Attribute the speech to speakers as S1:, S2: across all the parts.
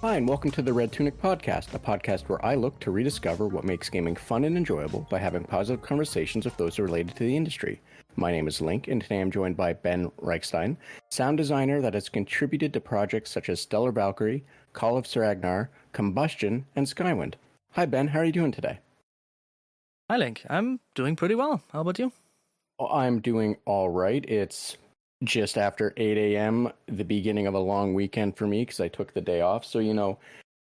S1: Hi, and welcome to the Red Tunic Podcast, a podcast where I look to rediscover what makes gaming fun and enjoyable by having positive conversations with those related to the industry. My name is Link, and today I'm joined by Ben Reichstein, sound designer that has contributed to projects such as Stellar Valkyrie, Call of Saregnar, Combustion, and Skywind. Hi, Ben. How are you doing today?
S2: Hi, Link. I'm doing pretty well. How about you?
S1: Well, I'm doing all right. It's just after 8 a.m., the beginning of a long weekend for me because I took the day off. So,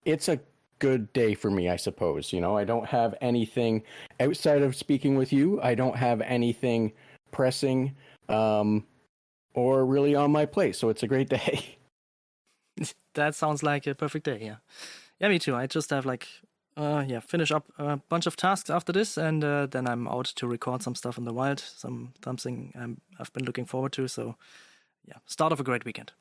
S1: it's a good day for me, I suppose. I don't have anything outside of speaking with you. I don't have anything pressing or really on my plate. So it's a great day.
S2: That sounds like a perfect day, yeah. Yeah, me too. I just have finish up a bunch of tasks after this, and then I'm out to record some stuff in the wild, something I've been looking forward to. So, yeah, start of a great weekend.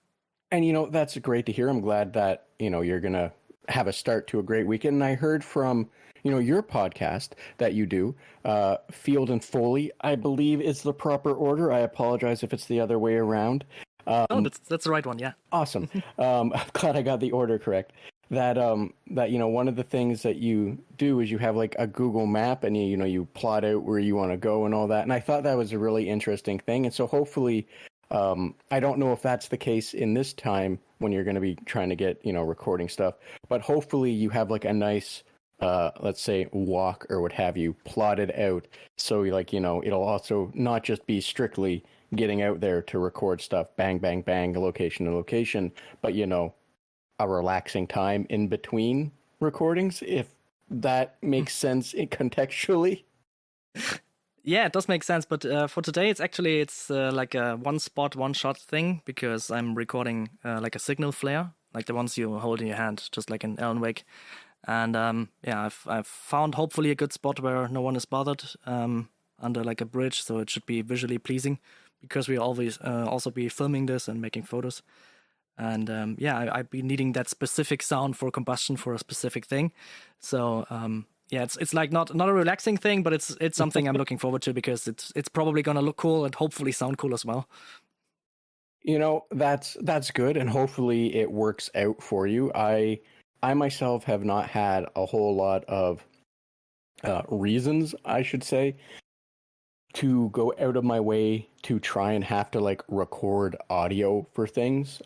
S1: And that's great to hear. I'm glad that you're gonna have a start to a great weekend. And I heard from your podcast that you do, Field and Foley, I believe is the proper order. I apologize if it's the other way around.
S2: That's the right one, yeah.
S1: Awesome. I'm glad I got the order correct. That one of the things that you do is you have like a Google map and you plot out where you want to go and all that. And I thought that was a really interesting thing. And so hopefully, I don't know if that's the case in this time when you're going to be trying to get recording stuff, but hopefully you have like a nice let's say walk or what have you plotted out. So it'll also not just be strictly getting out there to record stuff, bang, bang, bang, location to location, but a relaxing time in between recordings, if that makes sense contextually.
S2: Yeah, it does make sense, but for today it's like a one spot, one shot thing, because I'm recording like a signal flare, like the ones you hold in your hand, just like in Alan Wake. And I've found hopefully a good spot where no one is bothered under like a bridge, so it should be visually pleasing, because we always also be filming this and making photos. And I'd be needing that specific sound for Combustion for a specific thing. So it's like not a relaxing thing, but it's something I'm looking forward to, because it's probably gonna look cool and hopefully sound cool as well.
S1: That's good, and hopefully it works out for you. I myself have not had a whole lot of reasons, I should say, to go out of my way to try and have to like record audio for things.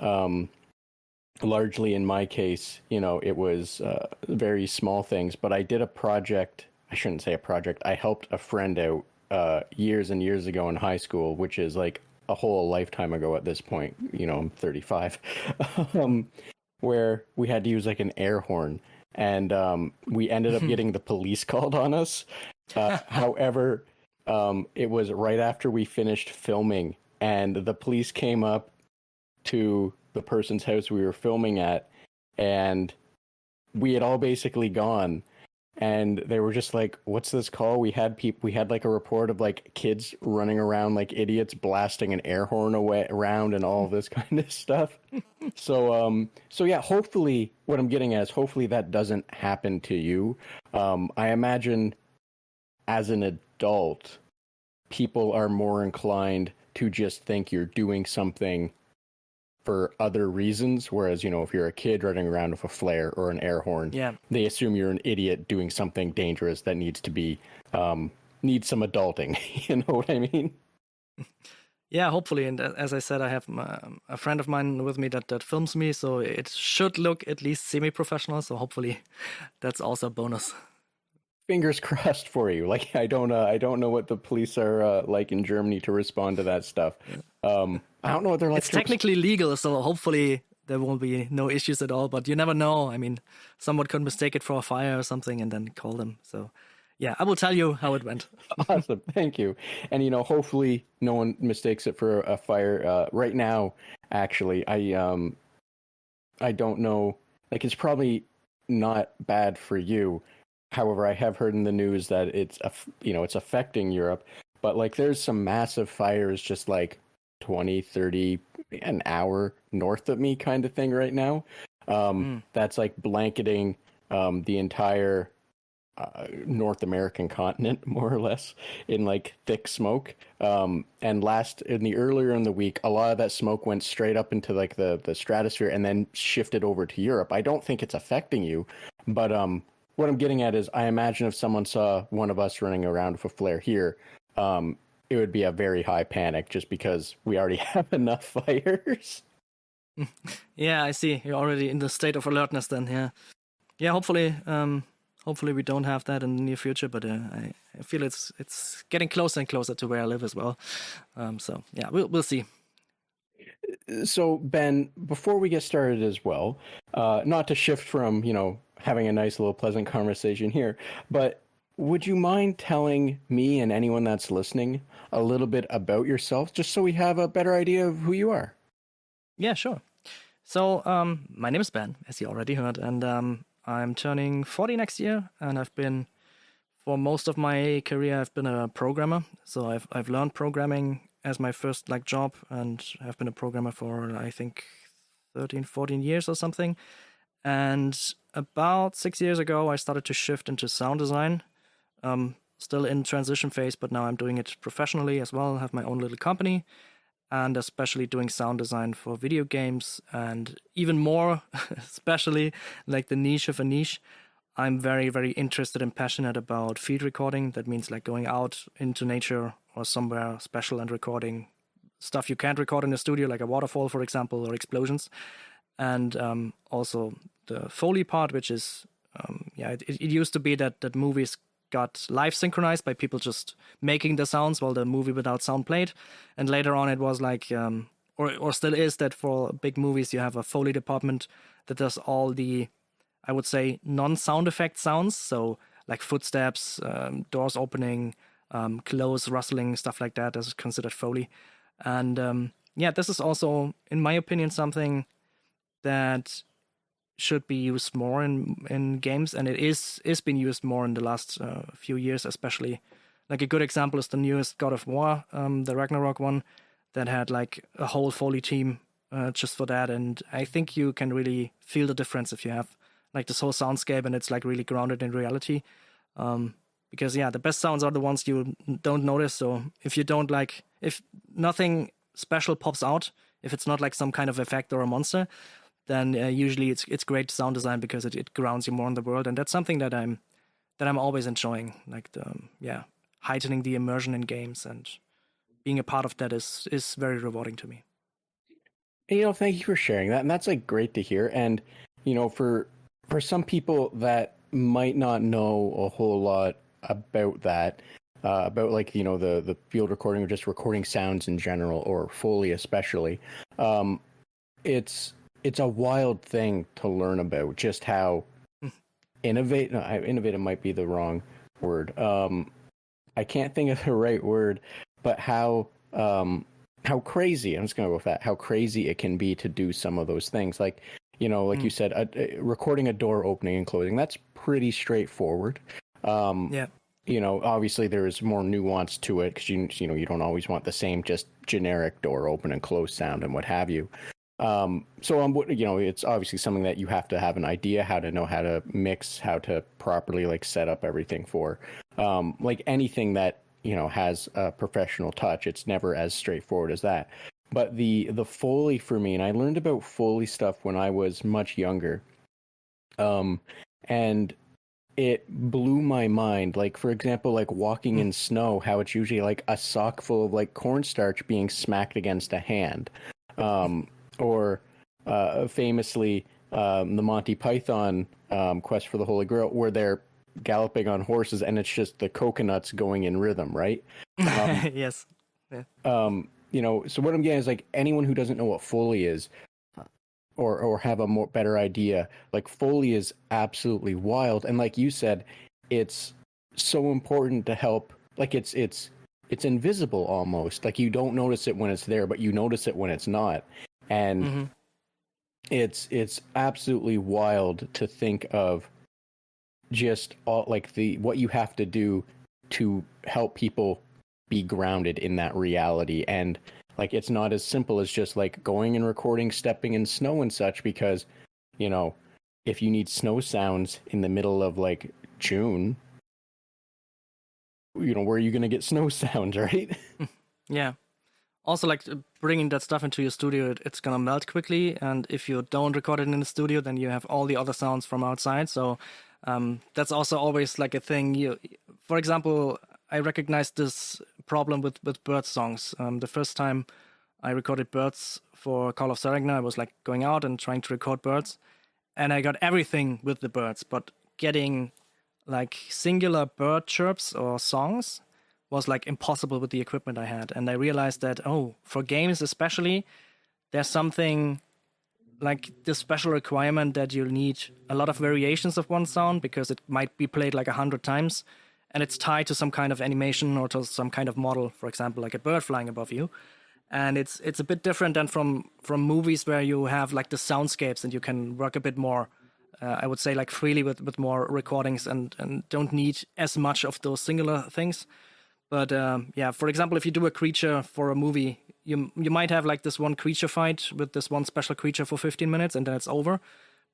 S1: Largely in my case, it was very small things, but I did a project. I shouldn't say a project. I helped a friend out years and years ago in high school, which is like a whole lifetime ago at this point. I'm 35, where we had to use like an air horn, and we ended up getting the police called on us. However, it was right after we finished filming, and the police came up to the person's house we were filming at, and we had all basically gone, and they were just like, "What's this call?" We had like a report of like kids running around like idiots, blasting an air horn around and all this kind of stuff. So yeah, hopefully what I'm getting at is hopefully that doesn't happen to you. I imagine as an adult, people are more inclined to just think you're doing something for other reasons, whereas if you're a kid running around with a flare or an air horn, they assume you're an idiot doing something dangerous that needs to be needs some adulting. You know what I mean?
S2: Yeah, hopefully. And as I said, I have a friend of mine with me that films me, so it should look at least semi-professional. So hopefully that's also a bonus.
S1: Fingers crossed for you. Like I don't know what the police are like in Germany to respond to that stuff. I don't know what they're like.
S2: It's technically legal, so hopefully there won't be no issues at all. But you never know. I mean, someone could mistake it for a fire or something and then call them. So yeah, I will tell you how it went.
S1: Awesome, thank you. And hopefully no one mistakes it for a fire. Right now, actually, I don't know. Like it's probably not bad for you. However, I have heard in the news that it's affecting Europe, but like there's some massive fires just like 20, 30 an hour north of me kind of thing right now. That's like blanketing the entire North American continent, more or less, in like thick smoke. And earlier in the week, a lot of that smoke went straight up into like the stratosphere and then shifted over to Europe. I don't think it's affecting you, but what I'm getting at is I imagine if someone saw one of us running around with a flare here, it would be a very high panic just because we already have enough fires.
S2: Yeah, I see. You're already in the state of alertness then, yeah. Yeah, hopefully we don't have that in the near future, but I feel it's getting closer and closer to where I live as well. So yeah, we'll see.
S1: So Ben, before we get started as well, not to shift from, having a nice little pleasant conversation here, but would you mind telling me and anyone that's listening a little bit about yourself, just so we have a better idea of who you are?
S2: Yeah, sure. So my name is Ben, as you already heard, and I'm turning 40 next year, and for most of my career, I've been a programmer. So I've learned programming as my first job, and I've been a programmer for I think 13, 14 years or something. And about 6 years ago, I started to shift into sound design. Still in transition phase, but now I'm doing it professionally as well. I have my own little company, and especially doing sound design for video games, and even more, especially like the niche of a niche. I'm very, very interested and passionate about field recording. That means like going out into nature or somewhere special and recording stuff you can't record in a studio, like a waterfall, for example, or explosions. And also the foley part, which is, it used to be that movies got live synchronized by people just making the sounds while the movie without sound played. And later on it was like, or still is, that for big movies you have a foley department that does all the, I would say, non-sound effect sounds. So like footsteps, doors opening, clothes rustling, stuff like that is considered foley. And this is also, in my opinion, something that should be used more in games, and it is being used more in the last few years, especially. Like a good example is the newest God of War, the Ragnarok one, that had like a whole foley team just for that, and I think you can really feel the difference if you have like this whole soundscape and it's like really grounded in reality. Because the best sounds are the ones you don't notice. So if nothing special pops out, if it's not like some kind of effect or a monster, then usually it's great sound design because it grounds you more in the world, and that's something that I'm always enjoying, like heightening the immersion in games, and being a part of that is very rewarding to me.
S1: Thank you for sharing that, and that's like great to hear. And for some people that might not know a whole lot about that, about like the field recording or just recording sounds in general, or Foley especially, it's a wild thing to learn about, just how innovative might be the wrong word. I can't think of the right word, but how crazy, I'm just going to go with that, how crazy it can be to do some of those things. Like, you said, recording a door opening and closing, that's pretty straightforward. Obviously there's more nuance to it because you don't always want the same just generic door open and close sound and what have you. It's obviously something that you have to have an idea how to know how to mix, how to properly like set up everything for. Like anything that has a professional touch, it's never as straightforward as that. But the Foley for me, and I learned about Foley stuff when I was much younger, and it blew my mind. Like, for example, like walking in snow, how it's usually like a sock full of like cornstarch being smacked against a hand. Or famously, the Monty Python Quest for the Holy Grail, where they're galloping on horses and it's just the coconuts going in rhythm, right?
S2: Yes. Yeah.
S1: So what I'm getting is like anyone who doesn't know what Foley is, or have a more better idea, like Foley is absolutely wild, and like you said, it's so important to help. Like it's invisible almost. Like you don't notice it when it's there, but you notice it when it's not. And it's absolutely wild to think of just all like what you have to do to help people be grounded in that reality. And like it's not as simple as just like going and recording stepping in snow and such, because if you need snow sounds in the middle of like June, where are you going to get snow sounds, right?
S2: Yeah. Also, like bringing that stuff into your studio, it's gonna melt quickly, and if you don't record it in the studio, then you have all the other sounds from outside. So that's also always like a thing. For example, I recognized this problem with bird songs. The first time I recorded birds for Call of Saregnar, I was like going out and trying to record birds, and I got everything with the birds, but getting like singular bird chirps or songs was like impossible with the equipment I had. And I realized that, for games especially, there's something like this special requirement that you'll need a lot of variations of one sound because it might be played like 100 times, and it's tied to some kind of animation or to some kind of model, for example, like a bird flying above you. And it's a bit different than from movies where you have like the soundscapes and you can work a bit more, I would say, like freely with more recordings and don't need as much of those singular things. But for example, if you do a creature for a movie, you might have like this one creature fight with this one special creature for 15 minutes and then it's over.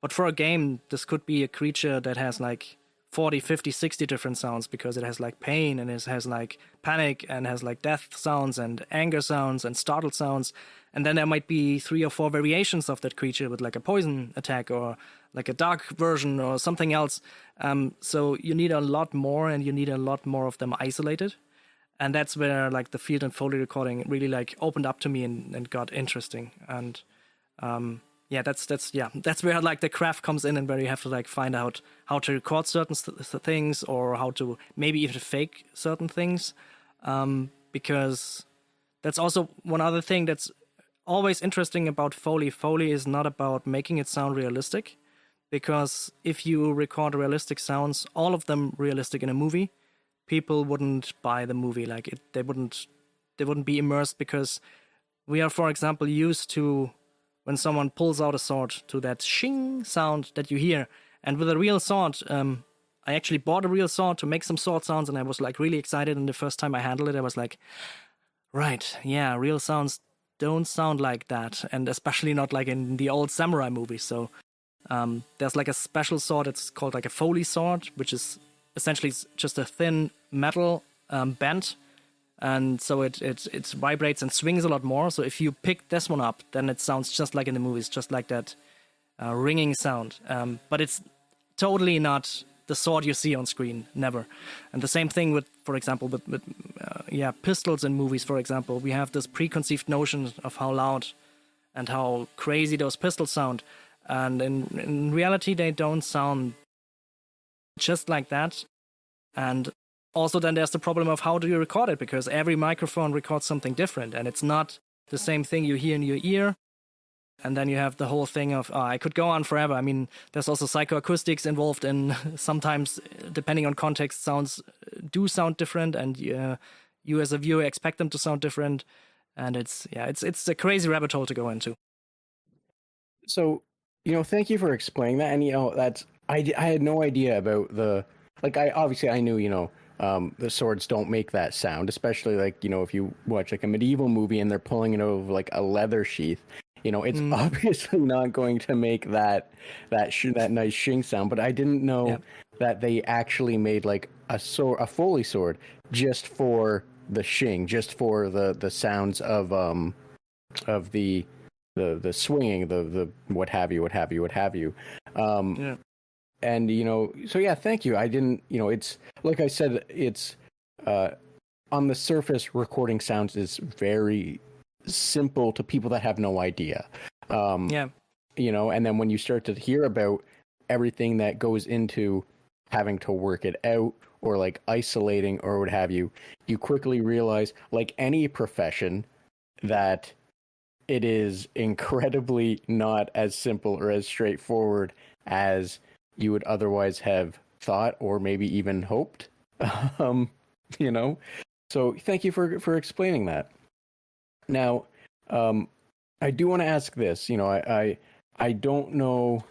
S2: But for a game, this could be a creature that has like 40, 50, 60 different sounds because it has like pain and it has like panic and has like death sounds and anger sounds and startled sounds. And then there might be 3 or 4 variations of that creature with like a poison attack or like a dark version or something else. So you need a lot more, and you need a lot more of them isolated. And that's where like the field and Foley recording really like opened up to me and got interesting. And that's where like the craft comes in, and where you have to like find out how to record certain things or how to maybe even fake certain things. Because that's also one other thing that's always interesting about Foley. Foley is not about making it sound realistic, because if you record realistic sounds, all of them realistic in a movie, people wouldn't buy the movie. They wouldn't be immersed, because we are, for example, used to when someone pulls out a sword to that shing sound that you hear. And with a real sword, I actually bought a real sword to make some sword sounds, and I was like really excited. And the first time I handled it, I was like, right, yeah, real sounds don't sound like that, and especially not like in the old samurai movies. So there's like a special sword. It's called like a Foley sword, which is essentially just a thin metal bent, and so it vibrates and swings a lot more. So if you pick this one up, then it sounds just like in the movies, just like that ringing sound. But it's totally not the sword you see on screen, never. And the same thing with, for example, with pistols in movies. For example, we have this preconceived notion of how loud and how crazy those pistols sound, and in reality, they don't sound just like that. And also then there's the problem of how do you record it, because every microphone records something different, and it's not the same thing you hear in your ear. And then you have the whole thing of, I could go on forever. I mean, there's also psychoacoustics involved, and sometimes, depending on context, sounds do sound different, and you as a viewer expect them to sound different. And it's a crazy rabbit hole to go into.
S1: So, thank you for explaining that. And, that's, I had no idea about the, like, I knew, the swords don't make that sound, especially like, if you watch like a medieval movie and they're pulling it over like a leather sheath, it's obviously not going to make that nice shing sound. But I didn't know that they actually made like a Foley sword just for the shing, just for the sounds of the swinging, the what have you. And so yeah, thank you. I didn't, it's like I said, it's on the surface, recording sounds is very simple to people that have no idea. And then when you start to hear about everything that goes into having to work it out or like isolating or what have you, you quickly realize, like any profession, that it is incredibly not as simple or as straightforward as you would otherwise have thought or maybe even hoped. So thank you for explaining that. Now, I do want to ask this. I don't know.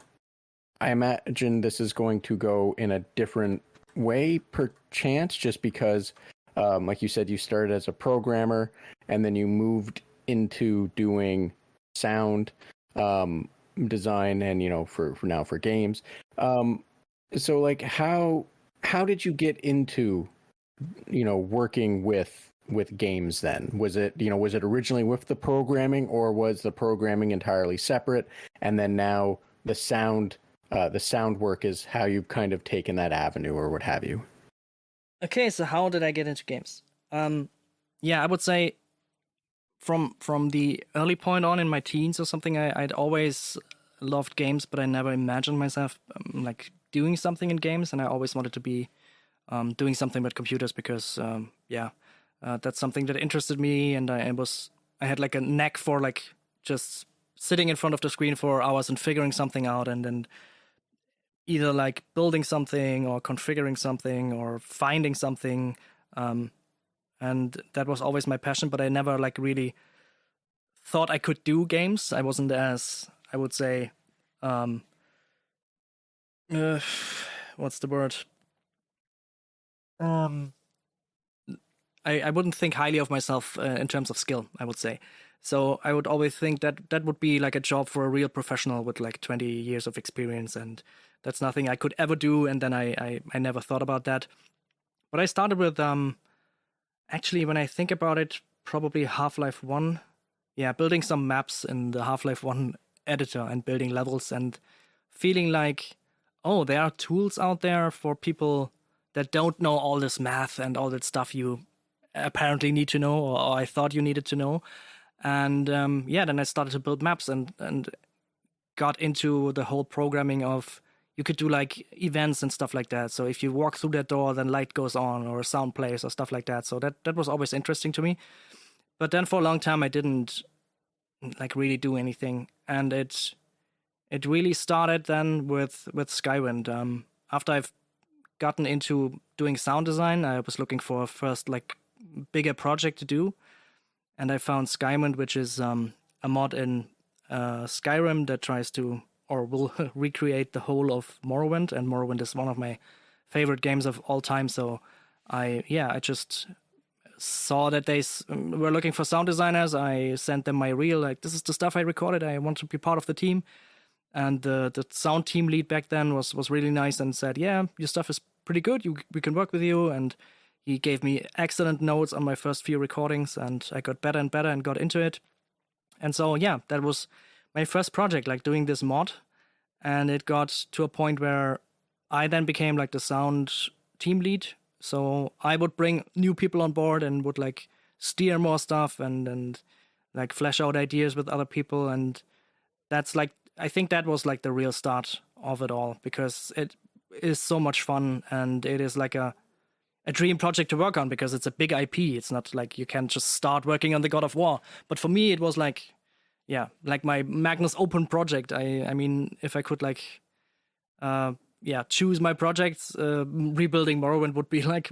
S1: I imagine this is going to go in a different way, perchance, just because, like you said, you started as a programmer and then you moved into doing sound design and, for games. So like, how how did you get into, working with games then? Was it, was it originally with the programming, or was the programming entirely separate? And then now the sound work is how you've kind of taken that avenue, or what have you?
S2: Okay, so how did I get into games? Yeah, I would say from the early point on in my teens or something, I'd always loved games, but I never imagined myself like doing something in games, and I always wanted to be doing something with computers because that's something that interested me, and I had like a knack for like just sitting in front of the screen for hours and figuring something out, and then either like building something or configuring something or finding something, and that was always my passion. But I never like really thought I could do games. I wasn't as, I would say, what's the word? I wouldn't think highly of myself in terms of skill, I would say. So I would always think that would be like a job for a real professional with like 20 years of experience, and that's nothing I could ever do. And then I never thought about that. But I started with, actually, when I think about it, probably Half-Life 1. Yeah, building some maps in the Half-Life 1 editor and building levels and feeling like, oh, there are tools out there for people that don't know all this math and all that stuff you apparently need to know, or I thought you needed to know. And then I started to build maps and got into the whole programming of, you could do like events and stuff like that. So if you walk through that door, then light goes on or a sound plays or stuff like that. So that was always interesting to me. But then for a long time, I didn't like really do anything. And it really started then with Skywind. After I've gotten into doing sound design, I was looking for a first like bigger project to do. And I found Skywind, which is a mod in Skyrim that tries to, or will recreate the whole of Morrowind, and Morrowind is one of my favorite games of all time. So I just saw that they were looking for sound designers. I sent them my reel, like, this is the stuff I recorded, I want to be part of the team. And the sound team lead back then was really nice and said, yeah, your stuff is pretty good, we can work with you. And he gave me excellent notes on my first few recordings, and I got better and better and got into it. And so, yeah, that was my first project, like doing this mod. And it got to a point where I then became like the sound team lead. So I would bring new people on board and would like steer more stuff and like flesh out ideas with other people. And that's like, I think that was like the real start of it all, because it is so much fun, and it is like a dream project to work on because it's a big IP. It's not like you can just start working on the God of War. But for me, it was like, yeah, like my Magnus Open project. I mean, if I could like, choose my projects, rebuilding Morrowind would be like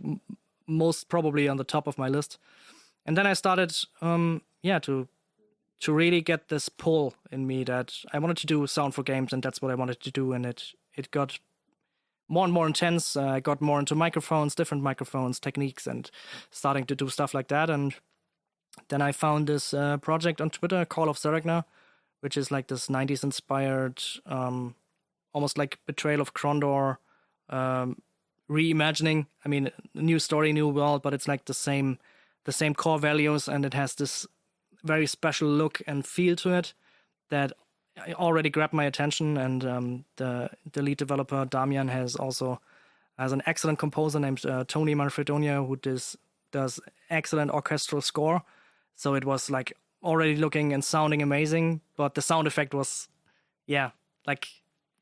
S2: most probably on the top of my list. And then I started, to really get this pull in me that I wanted to do sound for games, and that's what I wanted to do. And it got more and more intense. I got more into microphones, different microphones, techniques, and starting to do stuff like that. And then I found this project on Twitter, Call of Saregnar, which is like this 90s inspired, almost like Betrayal of Krondor, reimagining. I mean, new story, new world, but it's like the same core values, and it has this very special look and feel to it that already grabbed my attention. And the lead developer Damian has an excellent composer named Tony Manfredonia, who does excellent orchestral score. So it was like already looking and sounding amazing, but the sound effect was, like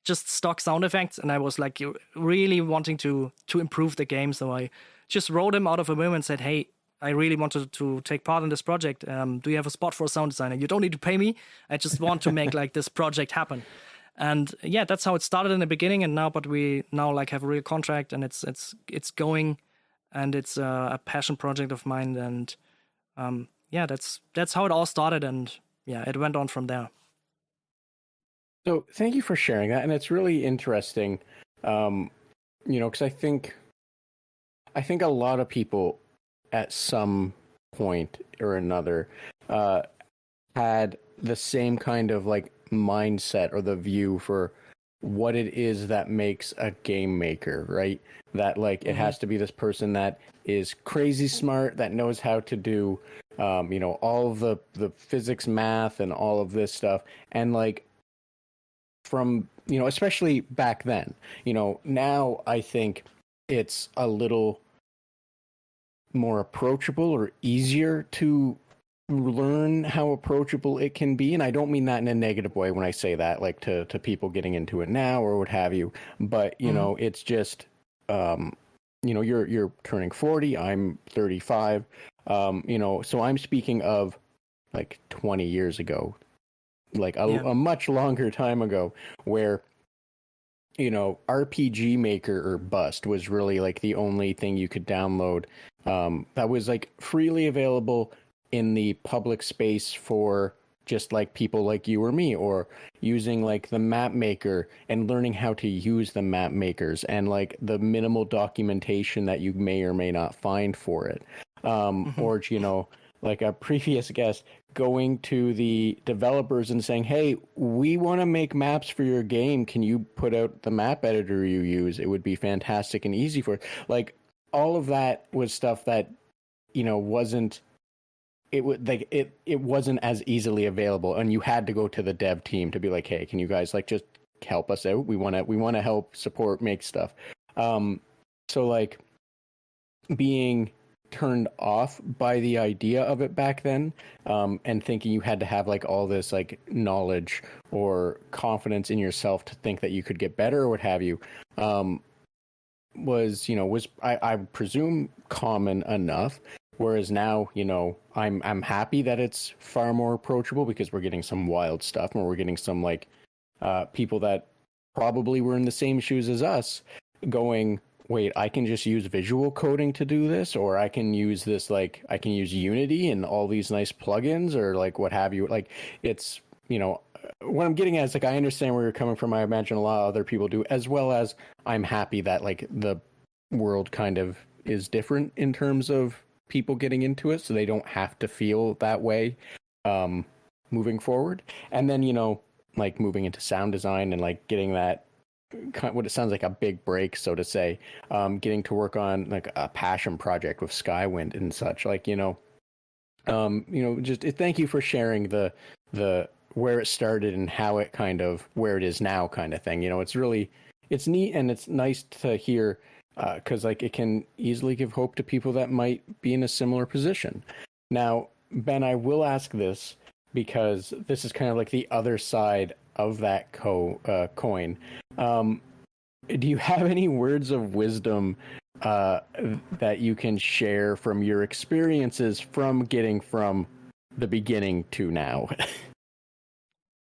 S2: just stock sound effects. And I was like really wanting to improve the game. So I just wrote him out of a whim and said, hey, I really wanted to take part in this project. Do you have a spot for a sound designer? You don't need to pay me. I just want to make like this project happen. And yeah, that's how it started in the beginning. And now, but we now like have a real contract, and it's going, and it's a passion project of mine. And that's how it all started. And yeah, it went on from there.
S1: So thank you for sharing that. And it's really interesting, because I think a lot of people at some point or another had the same kind of like mindset or the view for what it is that makes a game maker, right? That like it has to be this person that is crazy smart, that knows how to do, all of the physics, math, and all of this stuff, and like from especially back then, now I think it's a little more approachable or easier to learn how approachable it can be. And I don't mean that in a negative way when I say that, like to people getting into it now or what have you. But, it's just, you're turning 40, I'm 35. So I'm speaking of like 20 years ago, like a much longer time ago, where RPG Maker or bust was really like the only thing you could download that was like freely available in the public space for just like people like you or me, or using like the map maker and learning how to use the map makers and like the minimal documentation that you may or may not find for it. Or, like a previous guest going to the developers and saying, hey, we want to make maps for your game. Can you put out the map editor you use? It would be fantastic and easy for it. Like all of that was stuff that, wasn't, it wasn't as easily available, and you had to go to the dev team to be like, hey, can you guys like just help us out? We want to help support, make stuff. So like being turned off by the idea of it back then, and thinking you had to have like all this like knowledge or confidence in yourself to think that you could get better or what have you, was I presume common enough. Whereas now, I'm happy that it's far more approachable because we're getting some wild stuff, and we're getting some like people that probably were in the same shoes as us going, wait, I can just use visual coding to do this, or I can use this, like I can use Unity and all these nice plugins or like what have you. Like it's, what I'm getting at is like, I understand where you're coming from. I imagine a lot of other people do, as well as I'm happy that like the world kind of is different in terms of people getting into it, so they don't have to feel that way moving forward. And then, like moving into sound design and like getting that what it sounds like a big break, so to say, getting to work on like a passion project with Skywind and such, like, just thank you for sharing the where it started and how it kind of where it is now kind of thing. It's neat, and it's nice to hear, because like it can easily give hope to people that might be in a similar position. Now, Ben, I will ask this because this is kind of like the other side of that coin. Do you have any words of wisdom that you can share from your experiences from getting from the beginning to now?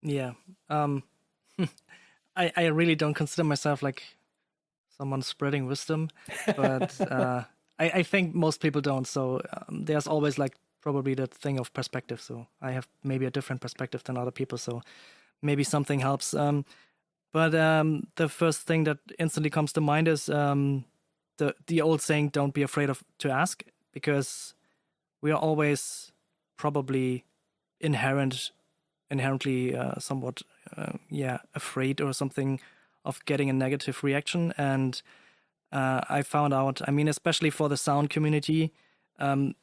S2: Yeah. I really don't consider myself like someone spreading wisdom, but I think most people don't. So there's always like probably that thing of perspective. So I have maybe a different perspective than other people. So maybe something helps. But the first thing that instantly comes to mind is the old saying, don't be afraid to ask, because we are always probably inherently somewhat afraid or something of getting a negative reaction. And I found out, I mean, especially for the sound community,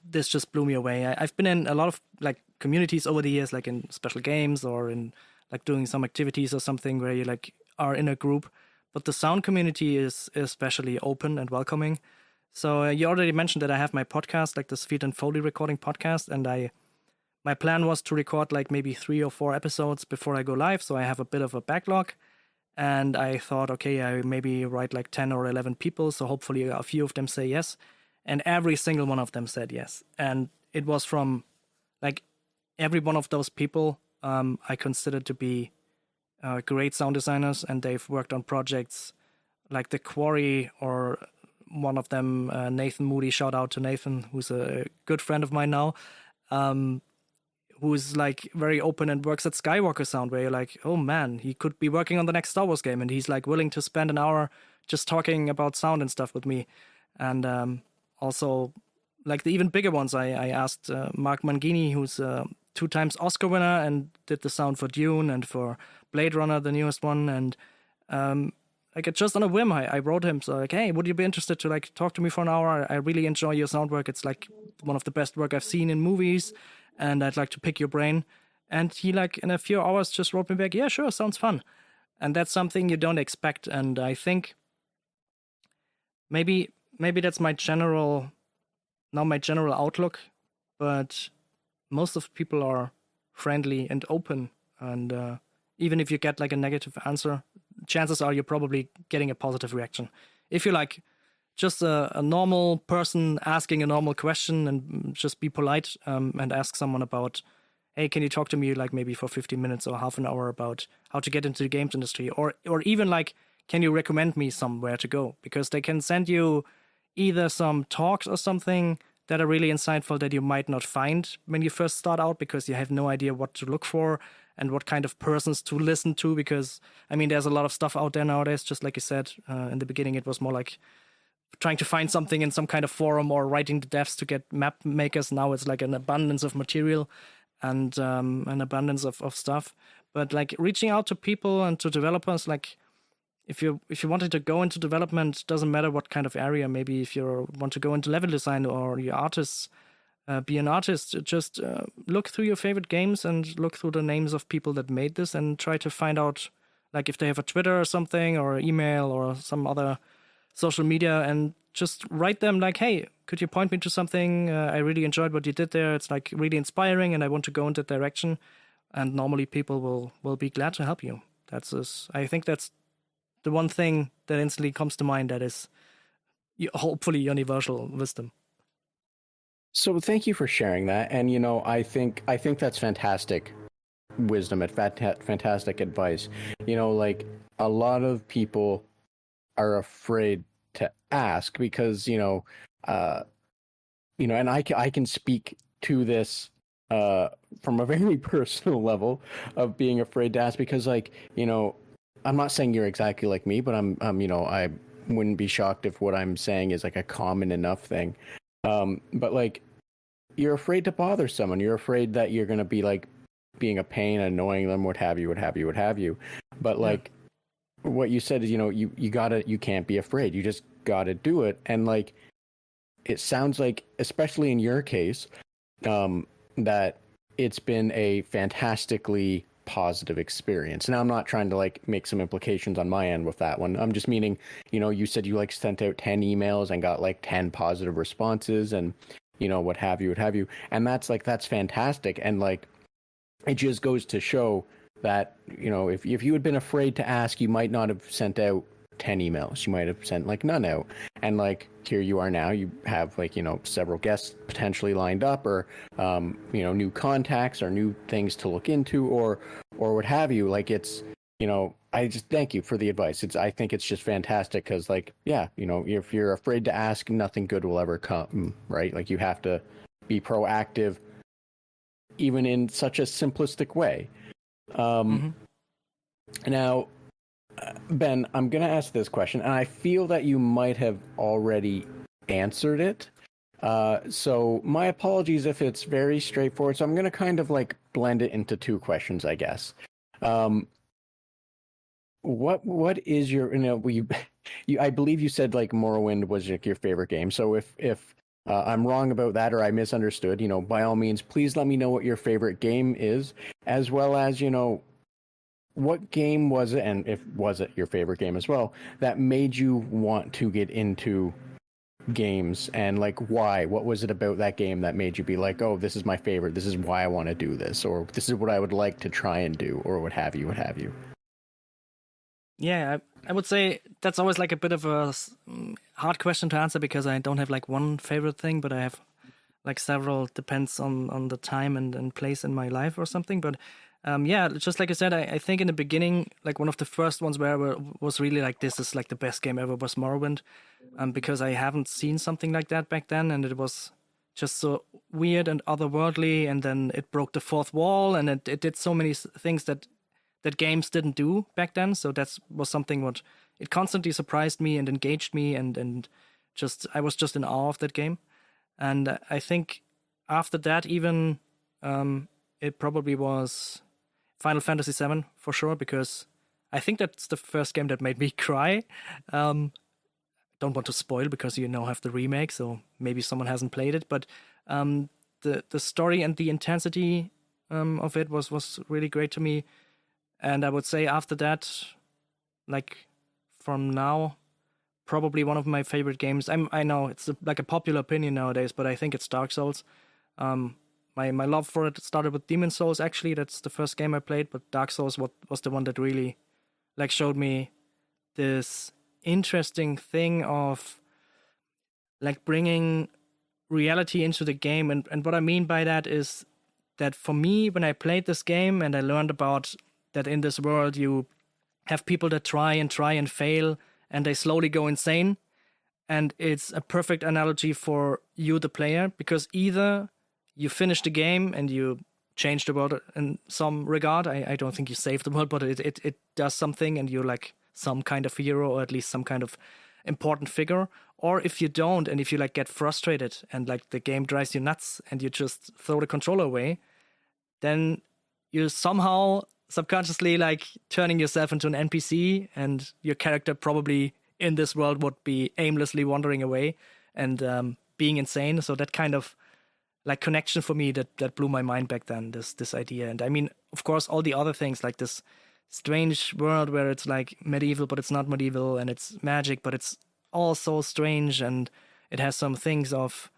S2: this just blew me away. I've been in a lot of like communities over the years, like in special games or in like doing some activities or something where you like are in a group, but the sound community is especially open and welcoming. So you already mentioned that I have my podcast, like the Speed and Foley recording podcast, and my plan was to record like maybe 3 or 4 episodes before I go live, so I have a bit of a backlog. And I thought, okay, I maybe write like 10 or 11 people, so hopefully a few of them say yes. And every single one of them said yes. And it was from like every one of those people I consider to be great sound designers, and they've worked on projects like The Quarry, or one of them, Nathan Moody, shout out to Nathan, who's a good friend of mine now, who's like very open and works at Skywalker Sound, where you're like, oh man, he could be working on the next Star Wars game, and he's like willing to spend an hour just talking about sound and stuff with me. And also, like the even bigger ones, I asked Mark Mangini, who's 2 times Oscar winner and did the sound for Dune and for Blade Runner, the newest one, and like just on a whim, I wrote him, so like, hey, would you be interested to like talk to me for an hour? I really enjoy your sound work. It's like one of the best work I've seen in movies, and I'd like to pick your brain. And he like in a few hours just wrote me back, yeah, sure, sounds fun. And that's something you don't expect. And I think maybe that's my general outlook, but most of people are friendly and open, and even if you get like a negative answer, chances are you're probably getting a positive reaction. If you're like just a normal person asking a normal question, and just be polite, and ask someone about, hey, can you talk to me like maybe for 15 minutes or half an hour about how to get into the games industry, or even like, can you recommend me somewhere to go? Because they can send you either some talks or something that are really insightful that you might not find when you first start out, because you have no idea what to look for and what kind of persons to listen to. Because, I mean, there's a lot of stuff out there nowadays, just like you said. In the beginning, it was more like trying to find something in some kind of forum or writing the devs to get map makers. Now it's like an abundance of material and an abundance of stuff. But like reaching out to people and to developers, like if you wanted to go into development, doesn't matter what kind of area. Maybe if you want to go into level design, or you're artists, be an artist, just look through your favorite games and look through the names of people that made this, and try to find out like if they have a Twitter or something, or email or some other social media, and just write them like, hey, could you point me to something? I really enjoyed what you did there. It's like really inspiring, and I want to go in that direction. And normally people will be glad to help you. I think that's the one thing that instantly comes to mind that is hopefully universal wisdom.
S1: So thank you for sharing that. And I think that's fantastic wisdom and fantastic advice. Like a lot of people are afraid to ask because and I can speak to this from a very personal level of being afraid to ask, because I'm not saying you're exactly like me, but I'm I wouldn't be shocked if what I'm saying is like a common enough thing. But like, you're afraid to bother someone. You're afraid that you're going to be like being a pain, annoying them, what have you. But like, what you said is, you can't be afraid. You just gotta do it. And like, it sounds like, especially in your case, that it's been a fantastically positive experience. Now, I'm not trying to like make some implications on my end with that one. I'm just meaning, you said you like sent out 10 emails and got like 10 positive responses, and what have you. And that's fantastic. And like, it just goes to show that, if you had been afraid to ask, you might not have sent out 10 emails. You might have sent like none out. And like, here you are now, you have like, several guests potentially lined up, or, new contacts or new things to look into, or what have you. Like, it's, I just thank you for the advice. I think it's just fantastic, because like, yeah, if you're afraid to ask, nothing good will ever come, right? Like, you have to be proactive, even in such a simplistic way. Now, Ben, I'm going to ask this question, and I feel that you might have already answered it. So my apologies if it's very straightforward. So I'm going to kind of like blend it into two questions, I guess. What is your, I believe you said like Morrowind was like your favorite game. So if I'm wrong about that, or I misunderstood, by all means, please let me know what your favorite game is, as well as, what game was it, and was it your favorite game as well, that made you want to get into games, and like why? What was it about that game that made you be like, oh, this is my favorite, this is why I want to do this, or this is what I would like to try and do, or what have you.
S2: Yeah, I would say that's always like a bit of a hard question to answer, because I don't have like one favorite thing, but I have like several, depends on the time and place in my life or something. But yeah, just like I said, I think in the beginning, like one of the first ones where I was really like, this is like the best game ever, was Morrowind, because I haven't seen something like that back then, and it was just so weird and otherworldly, and then it broke the fourth wall, and it did so many things that games didn't do back then. So that was something what it constantly surprised me and engaged me, and just I was just in awe of that game. And I think after that, even it probably was Final Fantasy VII for sure, because I think that's the first game that made me cry. Don't want to spoil because you now have the remake, so maybe someone hasn't played it. But the story and the intensity of it was really great to me. And I would say after that, like from now, probably one of my favorite games. I know it's like a popular opinion nowadays, but I think it's Dark Souls. My love for it started with Demon Souls. Actually, that's the first game I played, but Dark Souls was the one that really like showed me this interesting thing of like bringing reality into the game. And what I mean by that is that for me, when I played this game and I learned about that in this world you have people that try and fail and they slowly go insane. And it's a perfect analogy for you, the player, because either you finish the game and you change the world in some regard. I don't think you save the world, but it does something and you're like some kind of hero or at least some kind of important figure. Or if you don't, and if you like get frustrated and like the game drives you nuts and you just throw the controller away, then you're somehow subconsciously like turning yourself into an NPC, and your character probably in this world would be aimlessly wandering away and being insane. So that kind of like connection for me that blew my mind back then, this idea. And I mean, of course, all the other things like this strange world where it's like medieval, but it's not medieval, and it's magic, but it's all so strange, and it has some things of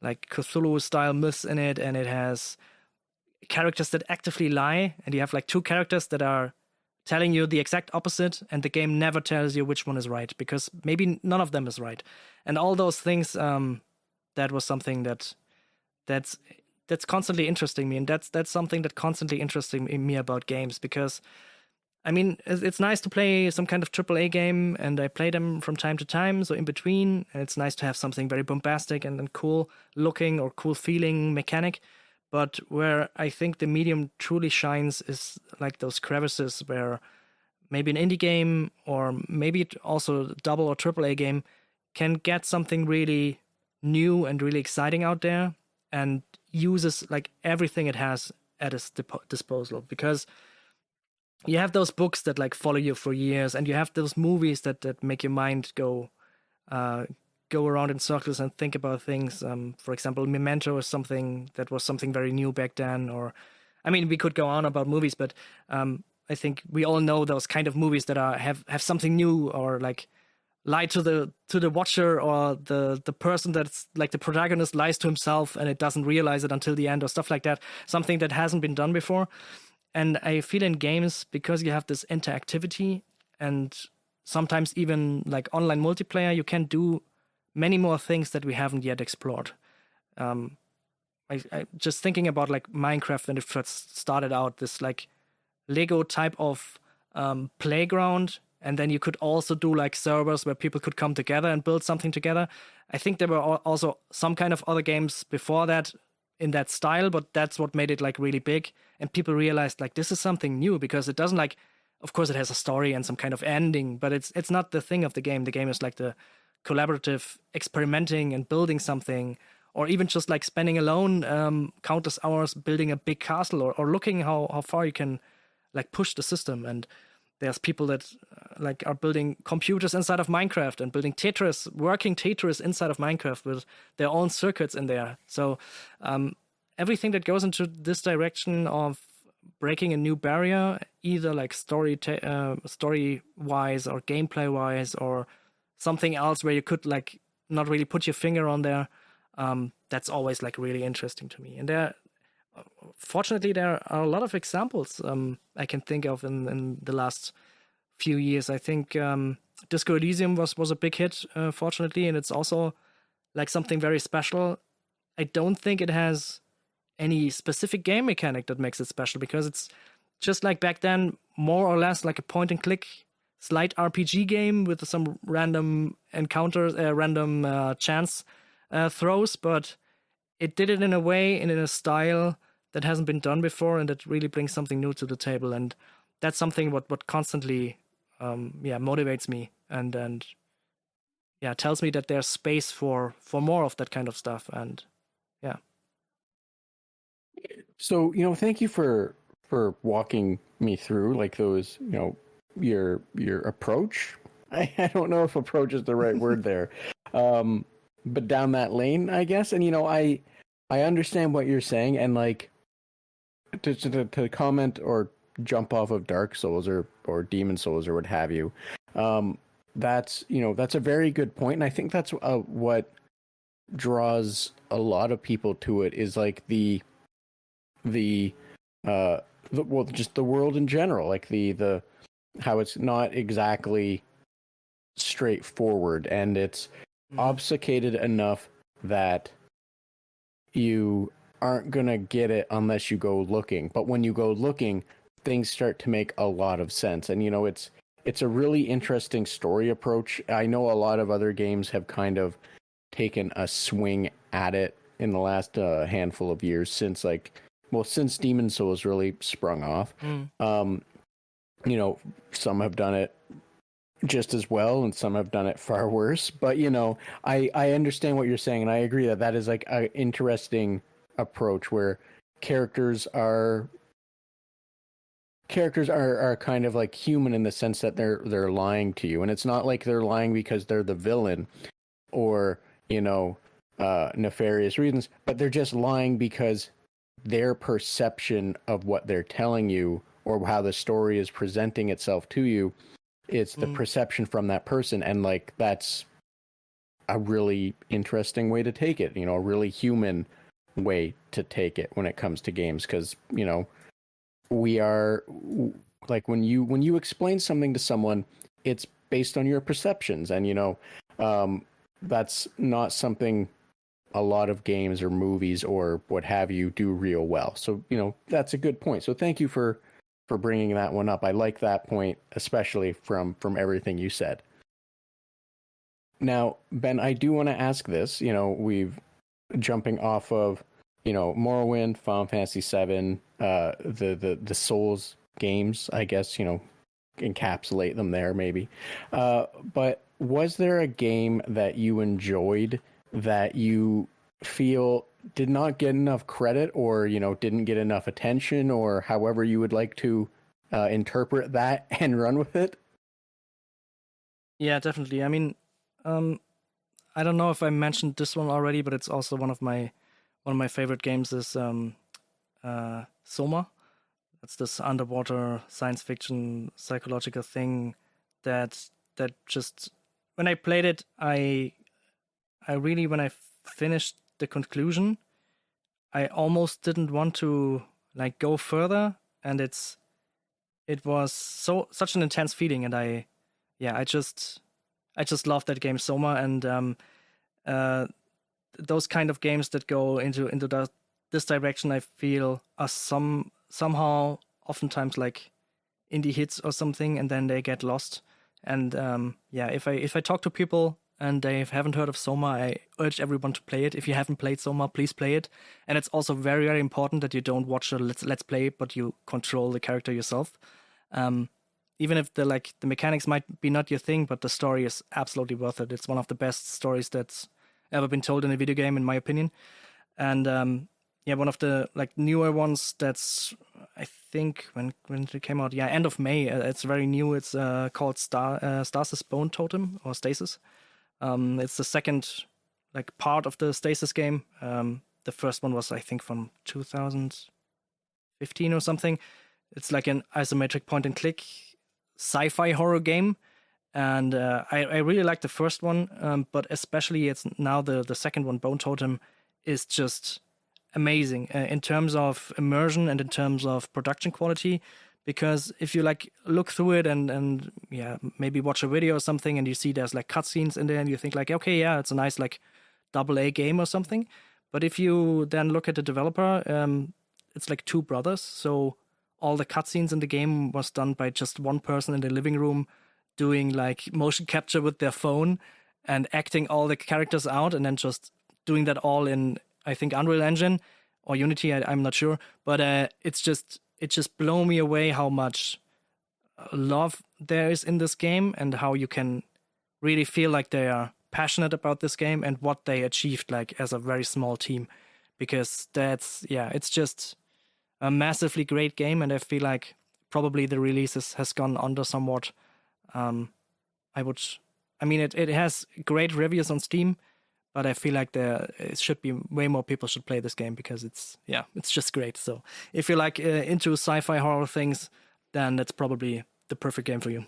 S2: like Cthulhu style myths in it, and it has characters that actively lie, and you have like two characters that are telling you the exact opposite, and the game never tells you which one is right because maybe none of them is right. And all those things, that was something that's constantly interesting me, and that's something that constantly interesting me about games, because I mean, it's nice to play some kind of AAA game, and I play them from time to time, so in between, and it's nice to have something very bombastic and cool looking or cool feeling mechanic. But where I think the medium truly shines is like those crevices where maybe an indie game or maybe also a double or AAA game can get something really new and really exciting out there and uses like everything it has at its disposal. Because you have those books that like follow you for years, and you have those movies that make your mind go around in circles and think about things. For example, Memento is something that was something very new back then. Or, I mean, we could go on about movies, but I think we all know those kind of movies that have something new, or like lie to the watcher, or the person that's like the protagonist lies to himself and it doesn't realize it until the end, or stuff like that. Something that hasn't been done before. And I feel in games, because you have this interactivity and sometimes even like online multiplayer, you can do many more things that we haven't yet explored. I just thinking about like Minecraft when it first started out, this like Lego type of playground, and then you could also do like servers where people could come together and build something together. I think there were also some kind of other games before that in that style, but that's what made it like really big, and people realized like this is something new, because it doesn't like, of course it has a story and some kind of ending, but it's not the thing of the game. The game is like the collaborative experimenting and building something, or even just like spending alone countless hours building a big castle, or looking how far you can like push the system. And there's people that like are building computers inside of Minecraft and building Tetris, working Tetris inside of Minecraft with their own circuits in there. So everything that goes into this direction of breaking a new barrier, either like story-wise or gameplay-wise, or something else where you could like not really put your finger on there, that's always like really interesting to me. And fortunately, there are a lot of examples I can think of in the last few years. I think Disco Elysium was a big hit, fortunately, and it's also like something very special. I don't think it has any specific game mechanic that makes it special, because it's just like back then, more or less like a point-and-click slight RPG game with some random encounters, random chance throws, but it did it in a way and in a style that hasn't been done before, and that really brings something new to the table. And that's something what constantly motivates me and tells me that there's space for more of that kind of stuff. And yeah.
S1: So, thank you for walking me through like those, your approach. I don't know if approach is the right word there, but down that lane, I guess. And I understand what you're saying, and like to comment or jump off of Dark Souls or Demon Souls or what have you. That's a very good point, and I think that's what draws a lot of people to it is like just the world in general, like the how it's not exactly straightforward, and it's obfuscated enough that you aren't gonna get it unless you go looking. But when you go looking, things start to make a lot of sense, and it's a really interesting story approach. I know a lot of other games have kind of taken a swing at it in the last handful of years since Demon Souls really sprung off. Some have done it just as well and some have done it far worse, but I understand what you're saying, and I agree that is like an interesting approach where characters are kind of like human in the sense that they're lying to you, and it's not like they're lying because they're the villain or nefarious reasons, but they're just lying because their perception of what they're telling you or how the story is presenting itself to you, it's the perception from that person, and like that's a really interesting way to take it, a really human way to take it when it comes to games, because we are like when you explain something to someone, it's based on your perceptions, and that's not something a lot of games or movies or what have you do real well. So that's a good point, so thank you for bringing that one up. I like that point, especially from everything you said. Now, Ben, I do want to ask this. We've jumping off of Morrowind, Final Fantasy VII, the Souls games, I guess, encapsulate them there maybe. But was there a game that you enjoyed that you feel did not get enough credit, or didn't get enough attention, or however you would like to interpret that and run with it?
S2: Yeah, definitely. I mean, I don't know if I mentioned this one already, but it's also one of my favorite games is Soma. It's this underwater science fiction psychological thing that just, when I played it, I really, when I finished the conclusion, I almost didn't want to like go further, and it was such an intense feeling, and I just love that game Soma, and those kind of games that go into this direction, I feel are somehow oftentimes like indie hits or something, and then they get lost. And if I talk to people and they haven't heard of Soma, I urge everyone to play it. If you haven't played Soma, please play it. And it's also very, very important that you don't watch a let's play, but you control the character yourself. Even if the mechanics might be not your thing, but the story is absolutely worth it. It's one of the best stories that's ever been told in a video game, in my opinion. And one of the newer ones that's, I think when it came out, end of May. It's very new. It's called Stasis Bone Totem, or Stasis. It's the second part of the Stasis game. The first one was, I think, from 2015 or something. It's like an isometric point and click sci-fi horror game, and I really like the first one, but especially it's now the second one, Bone Totem, is just amazing in terms of immersion and in terms of production quality. Because if you look through it and maybe watch a video or something, and you see there's cutscenes in there, and you think okay, yeah, it's a nice AA game or something. But if you then look at the developer, it's two brothers. So all the cutscenes in the game was done by just one person in the living room, doing motion capture with their phone and acting all the characters out, and then just doing that all in, I think, Unreal Engine or Unity. I'm not sure, but it just blew me away how much love there is in this game, and how you can really feel like they are passionate about this game and what they achieved as a very small team. Because it's just a massively great game, and I feel probably the release has gone under somewhat. It has great reviews on Steam, but I feel like it should be way more people should play this game because it's just great. So if you're like into sci-fi horror things, then that's probably the perfect game for you.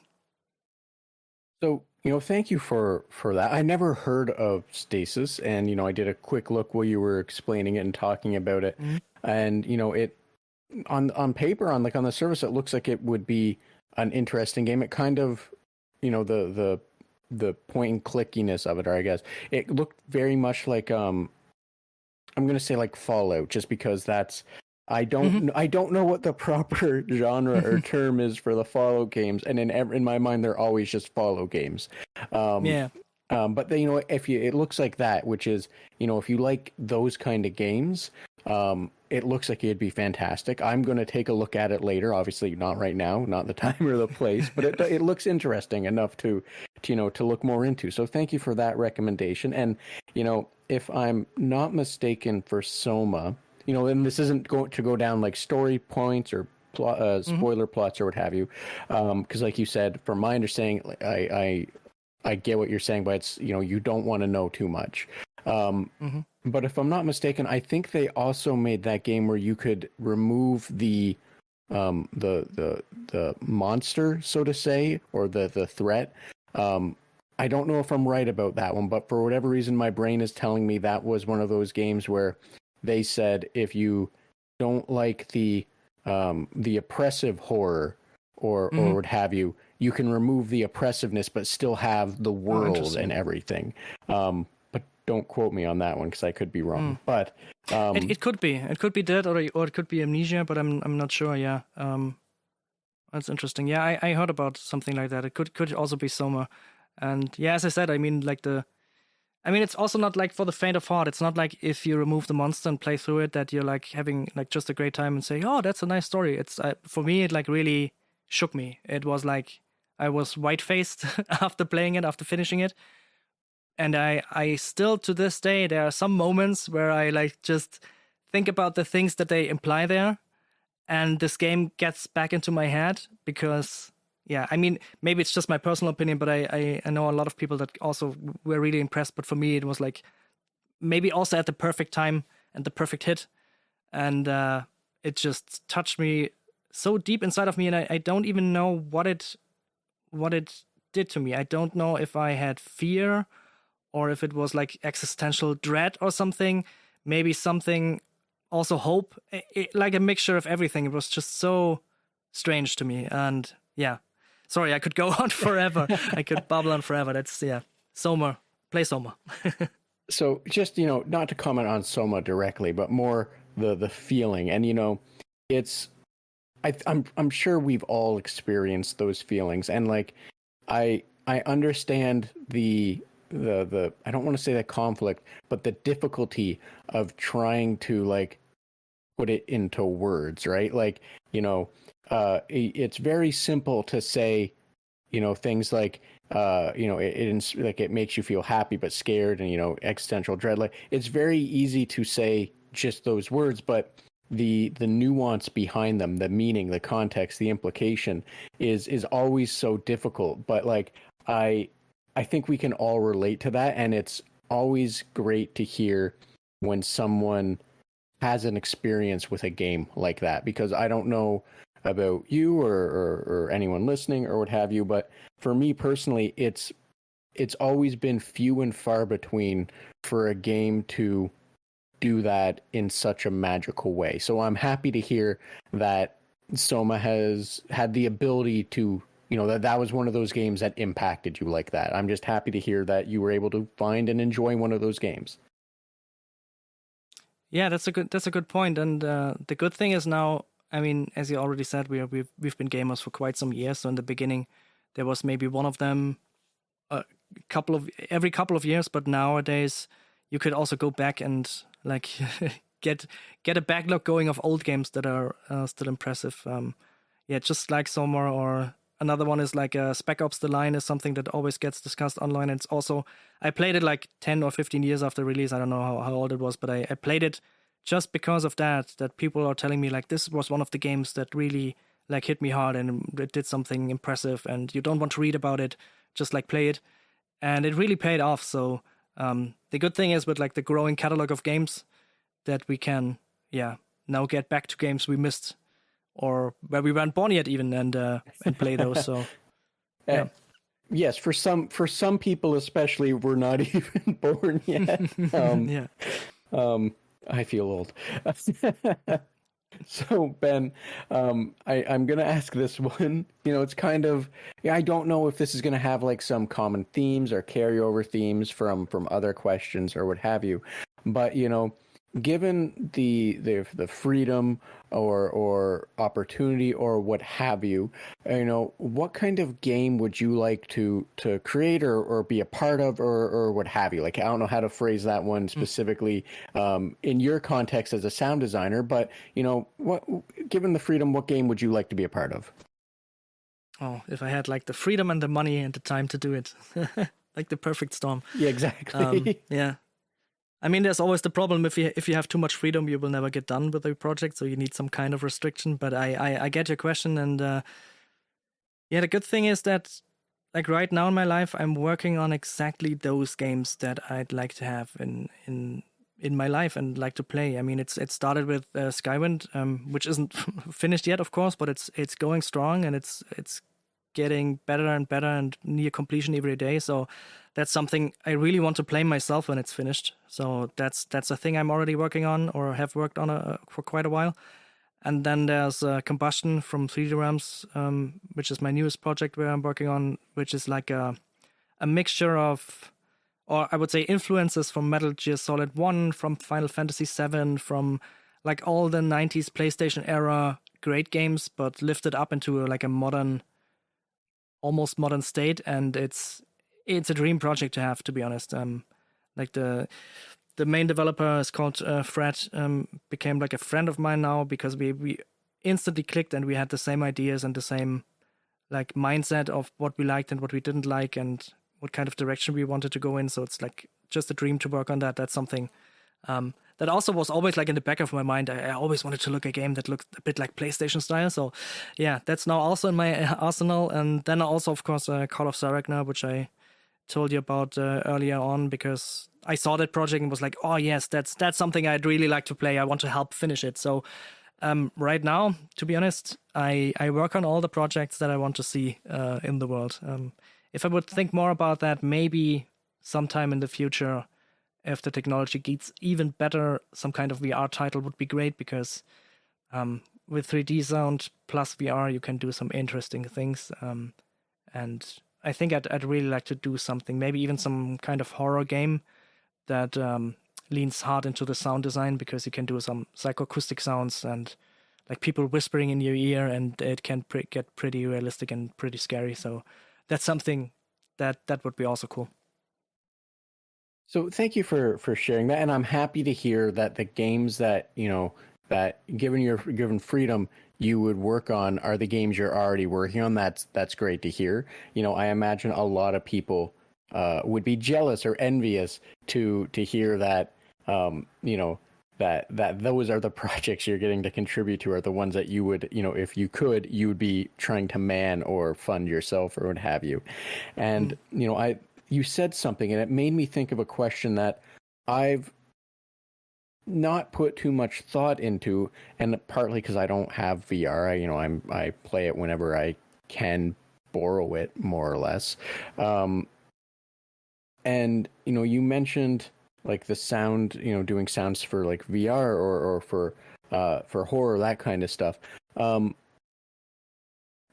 S1: So, thank you for that. I never heard of Stasis, and, I did a quick look while you were explaining it and talking about it.
S2: Mm-hmm.
S1: And, it on paper, on the surface, it looks like it would be an interesting game. It kind of, the point and clickiness of it, or I guess it looked very much like I'm going to say like Fallout, just because I don't know what the proper genre or term is for the Fallout games, and in my mind they're always just Fallout games. But it looks like that, which is, if you like those kind of games, it looks like it'd be fantastic. I'm going to take a look at it later. Obviously, not right now, not the time or the place, but it looks interesting enough to look more into. So thank you for that recommendation. And if I'm not mistaken, for Soma, and this isn't going to go down like story points or spoiler plots or what have you, because like you said, from my understanding, I get what you're saying, but it's you don't want to know too much. But if I'm not mistaken, I think they also made that game where you could remove the monster, so to say, or the threat. I don't know if I'm right about that one, but for whatever reason, my brain is telling me that was one of those games where they said if you don't like the oppressive horror or what have you, you can remove the oppressiveness but still have the world and everything. But don't quote me on that one because I could be wrong. But
S2: it could be that, or it could be Amnesia, but I'm not sure. Yeah, that's interesting. Yeah, I heard about something like that. It could also be Soma, and yeah, as I said, it's also not like for the faint of heart. It's not like if you remove the monster and play through it that you're like having like just a great time and say, oh, that's a nice story. It's for me, it like really shook me. It was like I was white-faced after playing it, after finishing it. And I still, to this day, there are some moments where I like just think about the things that they imply there. And this game gets back into my head because, maybe it's just my personal opinion, but I know a lot of people that also were really impressed. But for me, it was like maybe also at the perfect time and the perfect hit. And it just touched me so deep inside of me. And I don't even know what it did to me. I don't know if I had fear or if it was like existential dread or something, maybe something, also hope, like a mixture of everything. It was just so strange to me. And yeah, sorry, I could go on forever. I could babble on forever. That's, Soma, play Soma.
S1: So just, not to comment on Soma directly, but more the feeling. And, I'm sure we've all experienced those feelings. And like, I understand the I don't want to say that conflict, but the difficulty of trying to like put it into words, right? Like, it's very simple to say, things like, it makes you feel happy but scared, and existential dread. Like, it's very easy to say just those words, but the nuance behind them, the meaning, the context, the implication is always so difficult. But like, I think we can all relate to that, and it's always great to hear when someone has an experience with a game like that, because I don't know about you or anyone listening or what have you, but for me personally, it's always been few and far between for a game to do that in such a magical way. So I'm happy to hear that Soma has had the ability to, that was one of those games that impacted you like that. I'm just happy to hear that you were able to find and enjoy one of those games.
S2: Yeah, that's a good point. And the good thing is now, as you already said, we've been gamers for quite some years. So in the beginning, there was maybe one of them every couple of years, but nowadays you could also go back and like get a backlog going of old games that are still impressive. Just like Soma, or another one is like Spec Ops: The Line is something that always gets discussed online. And it's also, I played it like 10 or 15 years after release. I don't know how old it was, but I played it just because of that people are telling me like this was one of the games that really like hit me hard and it did something impressive, and you don't want to read about it, just like play it. And it really paid off. So the good thing is with like the growing catalog of games that we can, now get back to games we missed or where we weren't born yet even, and play those. So yeah.
S1: Yes, for some people especially, we're not even born yet.
S2: Yeah.
S1: I feel old. So Ben, I'm gonna ask this one. It's kind of, I don't know if this is gonna have like some common themes or carryover themes from other questions or what have you, but given the freedom or opportunity or what have you, what kind of game would you like to create or be a part of or what have you? Like, I don't know how to phrase that one specifically in your context as a sound designer, but what, given the freedom, what game would you like to be a part of?
S2: Oh, if I had like the freedom and the money and the time to do it, like the perfect storm.
S1: Yeah, exactly.
S2: Yeah. I mean, there's always the problem if you have too much freedom, you will never get done with a project. So you need some kind of restriction. But I get your question, and the good thing is that like right now in my life, I'm working on exactly those games that I'd like to have in my life and like to play. I mean, it started with Skywind, which isn't finished yet, of course, but it's going strong and it's getting better and better and near completion every day. So that's something I really want to play myself when it's finished. So that's a thing I'm already working on or have worked on for quite a while. And then there's Combustion from 3D Realms, which is my newest project where I'm working on, which is like a mixture of, or I would say influences from Metal Gear Solid 1, from Final Fantasy 7, from like all the 90s PlayStation era great games, but lifted up into like a modern, almost modern state. And it's a dream project to have, to be honest. Like the main developer is called Fred, became like a friend of mine now because we instantly clicked and we had the same ideas and the same like mindset of what we liked and what we didn't like and what kind of direction we wanted to go in. So it's like just a dream to work on that. That's something that also was always like in the back of my mind. I always wanted to look at a game that looked a bit like PlayStation style. So yeah, that's now also in my arsenal. And then also, of course, Call of Saregnar, which I told you about earlier on, because I saw that project and was like, oh yes, that's something I'd really like to play. I want to help finish it. So right now, to be honest, I work on all the projects that I want to see in the world. If I would think more about that, maybe sometime in the future, if the technology gets even better, some kind of VR title would be great, because with 3D sound plus VR, you can do some interesting things. And I think I'd really like to do something, maybe even some kind of horror game that leans hard into the sound design, because you can do some psychoacoustic sounds and like people whispering in your ear, and it can get pretty realistic and pretty scary. So that's something that would be also cool.
S1: So thank you for sharing that, and I'm happy to hear that the games that that given freedom you would work on are the games you're already working on. That's great to hear. I imagine a lot of people would be jealous or envious to hear that that those are the projects you're getting to contribute to, are the ones that you would, if you could, you would be trying to man or fund yourself or what have you. And you said something and it made me think of a question that I've not put too much thought into, and partly because I don't have VR. I play it whenever I can borrow it, more or less. And you mentioned like the sound, doing sounds for like VR or for horror, that kind of stuff.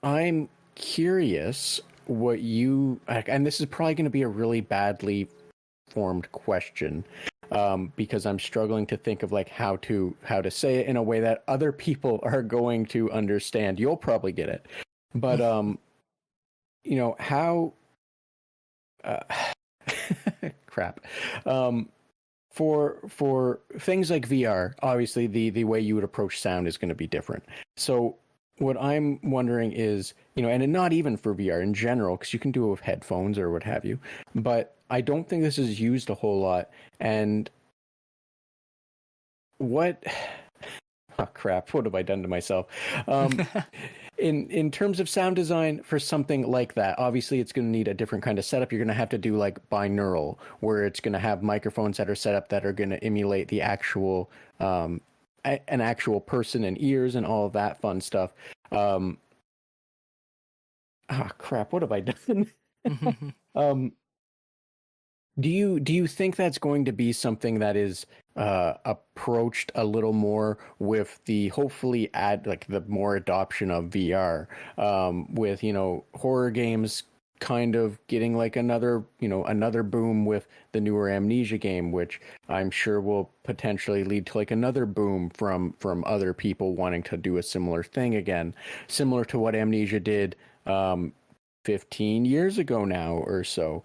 S1: I'm curious what you, and this is probably going to be a really badly formed question, because I'm struggling to think of like how to say it in a way that other people are going to understand. You'll probably get it, but how crap. For things like VR, obviously the way you would approach sound is going to be different. So what I'm wondering is, and not even for VR in general, because you can do it with headphones or what have you, but I don't think this is used a whole lot. And what Oh crap! What have I done to myself? In terms of sound design for something like that, obviously it's going to need a different kind of setup. You're going to have to do like binaural, where it's going to have microphones that are set up that are going to emulate the actual an actual person and ears and all of that fun stuff. Crap! What have I done? um, do you think that's going to be something that is approached a little more with the hopefully add like the more adoption of VR, with horror games kind of getting like another boom with the newer Amnesia game, which I'm sure will potentially lead to like another boom from other people wanting to do a similar thing again, similar to what Amnesia did 15 years ago now or so.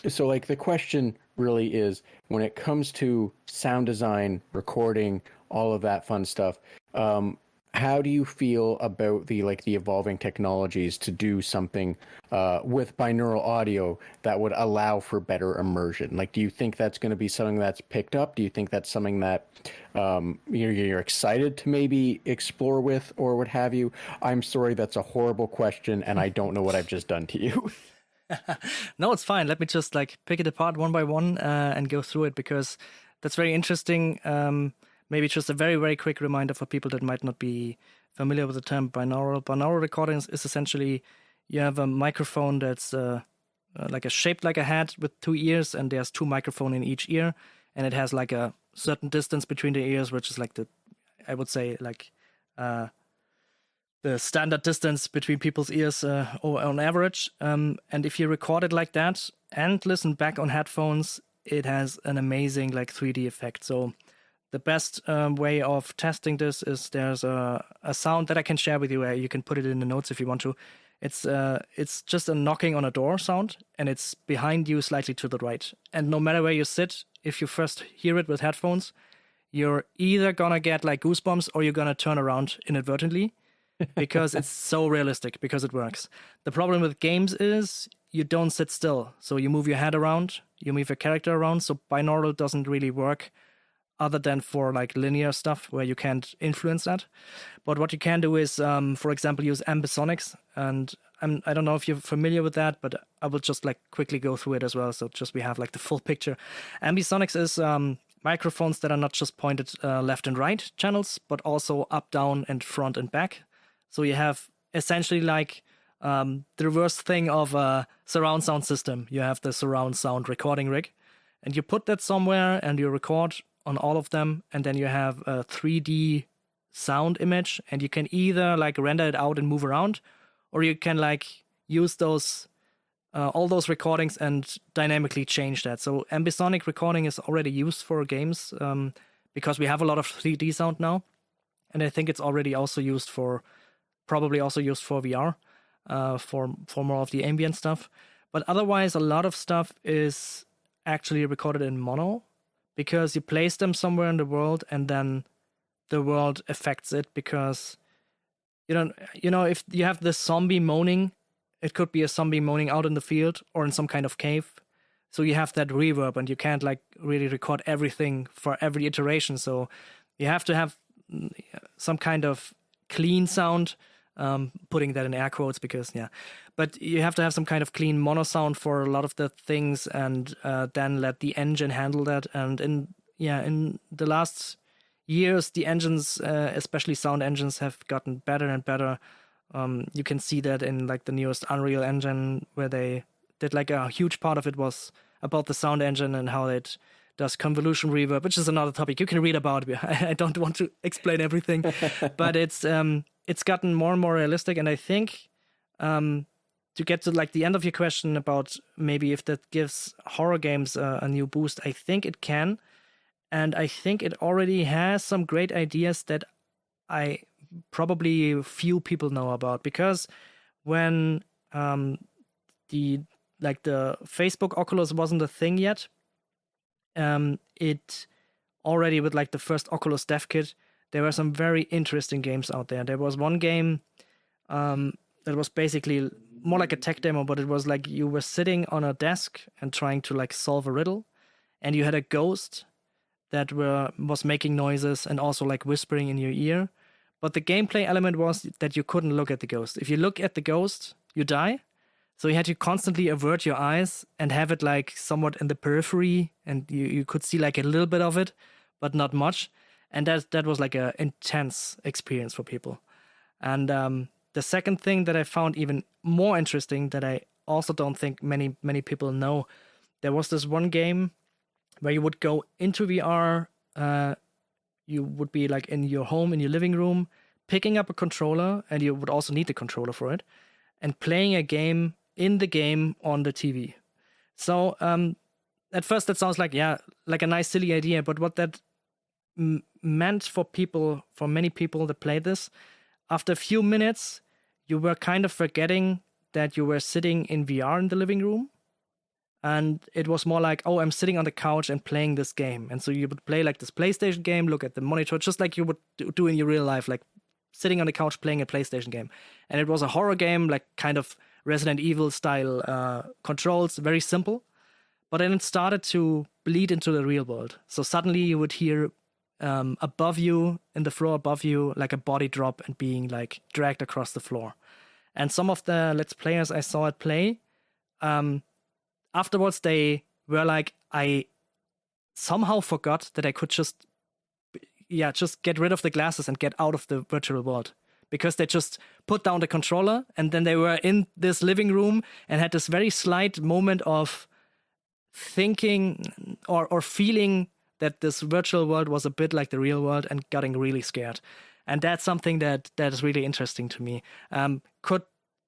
S1: So, like, the question really is, when it comes to sound design, recording, all of that fun stuff, how do you feel about the evolving technologies to do something with binaural audio that would allow for better immersion? Like, do you think that's going to be something that's picked up? Do you think that's something that you're excited to maybe explore with, or what have you? I'm sorry, that's a horrible question, and I don't know what I've just done to you.
S2: No, it's fine. Let me just like pick it apart one by one and go through it, because that's very interesting. Maybe just a very, very quick reminder for people that might not be familiar with the term binaural. Binaural recordings is essentially you have a microphone that's shaped like a hat with two ears, and there's two microphones in each ear, and it has like a certain distance between the ears, which is like I would say the standard distance between people's ears on average. And if you record it like that and listen back on headphones, it has an amazing like 3D effect. So the best way of testing this is there's a sound that I can share with you. You can put it in the notes if you want to. It's just a knocking on a door sound, and it's behind you slightly to the right. And no matter where you sit, if you first hear it with headphones, you're either gonna get like goosebumps or you're gonna turn around inadvertently. Because it's so realistic, because it works. The problem with games is you don't sit still. So you move your head around, you move your character around. So binaural doesn't really work other than for like linear stuff where you can't influence that. But what you can do is, for example, use ambisonics. And I don't know if you're familiar with that, but I will just like quickly go through it as well. So just we have like the full picture. Ambisonics is microphones that are not just pointed left and right channels, but also up, down, and front and back. So you have essentially like the reverse thing of a surround sound system. You have the surround sound recording rig, and you put that somewhere and you record on all of them, and then you have a 3D sound image, and you can either like render it out and move around, or you can like use those all those recordings and dynamically change that. So ambisonic recording is already used for games because we have a lot of 3D sound now, and I think it's already also used for probably also used for VR, for more of the ambient stuff. But otherwise, a lot of stuff is actually recorded in mono, because you place them somewhere in the world and then the world affects it, because if you have this zombie moaning, it could be a zombie moaning out in the field or in some kind of cave. So you have that reverb, and you can't like really record everything for every iteration. So you have to have some kind of clean sound, putting that in air quotes because but you have to have some kind of clean mono sound for a lot of the things, and then let the engine handle that. And in the last years, the engines, especially sound engines, have gotten better and better. You can see that in like the newest Unreal Engine, where they did like a huge part of it was about the sound engine and how it does convolution reverb, which is another topic you can read about. I don't want to explain everything, but it's gotten more and more realistic. And I think to get to like the end of your question about maybe if that gives horror games a new boost, I think it can. And I think it already has some great ideas that I probably few people know about, because when the Facebook Oculus wasn't a thing yet, it already with like the first Oculus dev kit, there were some very interesting games out there. There was one game that was basically more like a tech demo, but it was like you were sitting on a desk and trying to like solve a riddle, and you had a ghost that was making noises and also like whispering in your ear. But the gameplay element was that you couldn't look at the ghost. If you look at the ghost, you die. So you had to constantly avert your eyes and have it like somewhat in the periphery, and you could see like a little bit of it, but not much. And that was like a intense experience for people. And the second thing that I found even more interesting that I also don't think many people know, there was this one game where you would go into VR. You would be like in your home, in your living room, picking up a controller, and you would also need the controller for it, and playing a game in the game on the TV. So at first that sounds like a nice silly idea, but what that meant for many people that played this, after a few minutes, you were kind of forgetting that you were sitting in VR in the living room. And it was more like, oh, I'm sitting on the couch and playing this game. And so you would play like this PlayStation game, look at the monitor, just like you would do in your real life, like sitting on the couch playing a PlayStation game. And it was a horror game, like kind of Resident Evil style controls, very simple. But then it started to bleed into the real world. So suddenly you would hear above you, in the floor above you, like a body drop and being like dragged across the floor. And some of the Let's Players I saw it play, afterwards they were like, I somehow forgot that I could just get rid of the glasses and get out of the virtual world, because they just put down the controller and then they were in this living room and had this very slight moment of thinking or feeling that this virtual world was a bit like the real world and getting really scared. And that's something that is really interesting to me. Could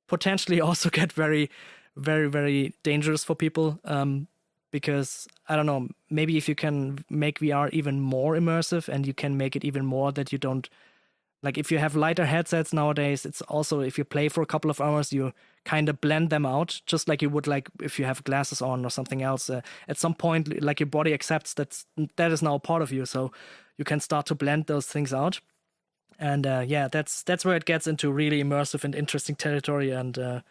S2: potentially also get very, very, very dangerous for people, because, I don't know, maybe if you can make VR even more immersive and you can make it even more that you don't, like if you have lighter headsets nowadays, it's also, if you play for a couple of hours, you kind of blend them out, just like you would like if you have glasses on or something else. At some point, like your body accepts that is now a part of you, so you can start to blend those things out. And that's where it gets into really immersive and interesting territory. And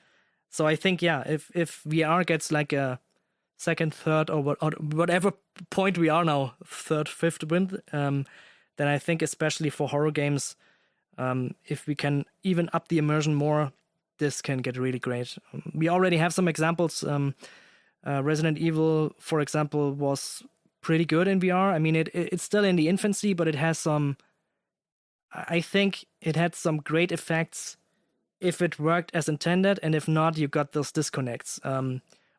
S2: so I think, if VR gets like a second, third, or whatever point we are now, third, fifth wind, then I think especially for horror games, if we can even up the immersion more, this can get really great. We already have some examples. Resident Evil, for example, was pretty good in VR. I mean, it's still in the infancy, but it has some... I think it had some great effects if it worked as intended, and if not, you got those disconnects.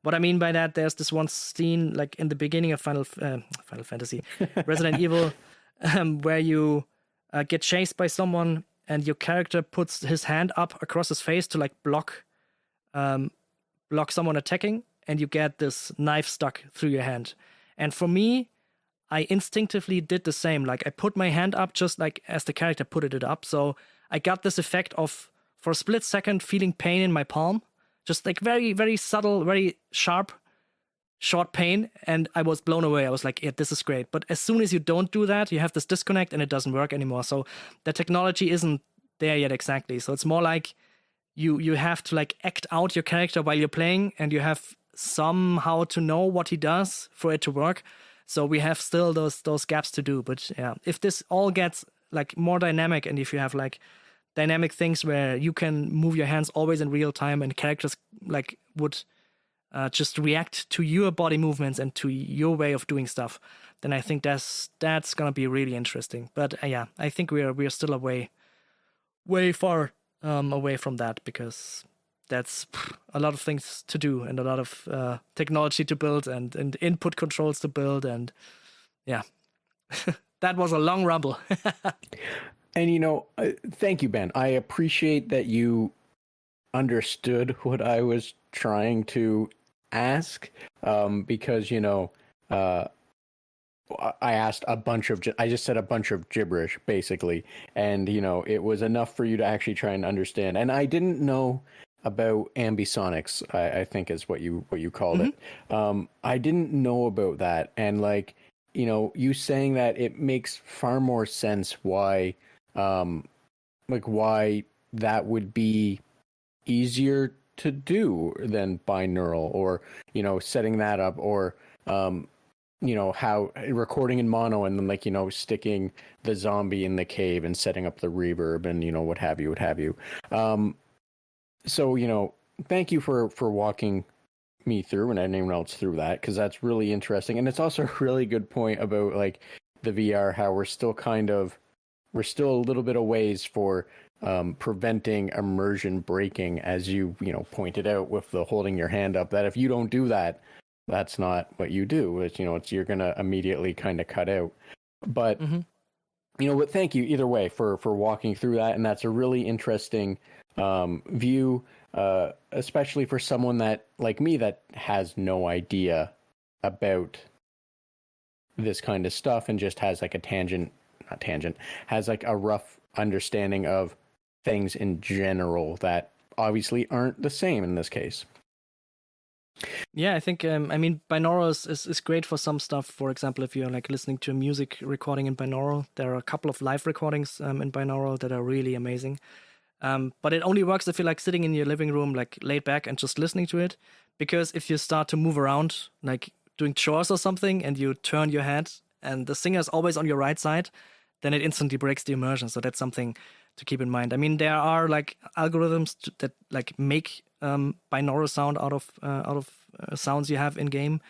S2: What I mean by that, there's this one scene, like in the beginning of Final Fantasy, Resident Evil, where you get chased by someone, and your character puts his hand up across his face to like block someone attacking, and you get this knife stuck through your hand. And for me, I instinctively did the same. Like I put my hand up just like as the character put it up. So I got this effect of, for a split second, feeling pain in my palm. Just like very, very subtle, very sharp, short pain. And I was blown away. I was like, yeah, this is great. But as soon as you don't do that, you have this disconnect and it doesn't work anymore. So the technology isn't there yet exactly. So it's more like you have to like act out your character while you're playing, and you have somehow to know what he does for it to work. So we have still those gaps to do. But yeah, if this all gets like more dynamic, and if you have like dynamic things where you can move your hands always in real time, and characters like would just react to your body movements and to your way of doing stuff, then I think that's gonna be really interesting. But I think we're still way far away from that, because that's a lot of things to do and a lot of technology to build and input controls to build. And yeah, that was a long rumble.
S1: And, thank you, Ben. I appreciate that you understood what I was trying to ask, because, I asked I just said a bunch of gibberish, basically. And, it was enough for you to actually try and understand. And I didn't know about ambisonics, I think is what you called it. I didn't know about that. And like, you saying that, it makes far more sense why that would be easier to do than binaural, or, setting that up, or how recording in mono and then like, sticking the zombie in the cave and setting up the reverb and, what have you. So, thank you for walking me through and anyone else through that, because that's really interesting. And it's also a really good point about like the VR, how we're still a little bit of ways for preventing immersion breaking, as you pointed out with the holding your hand up, that if you don't do that, that's not what you do. It's you're gonna immediately kind of cut out. But but thank you either way for walking through that, and that's a really interesting view, especially for someone that like me that has no idea about this kind of stuff and just has like has like a rough understanding of things in general that obviously aren't the same in this case.
S2: Yeah, I think, binaural is great for some stuff. For example, if you're like listening to a music recording in binaural, there are a couple of live recordings in binaural that are really amazing. But it only works if you're like sitting in your living room, like laid back and just listening to it. Because if you start to move around, like doing chores or something, and you turn your head and the singer is always on your right side, then it instantly breaks the immersion. So that's something to keep in mind. I mean, there are like algorithms that like make binaural sound out of sounds you have in game.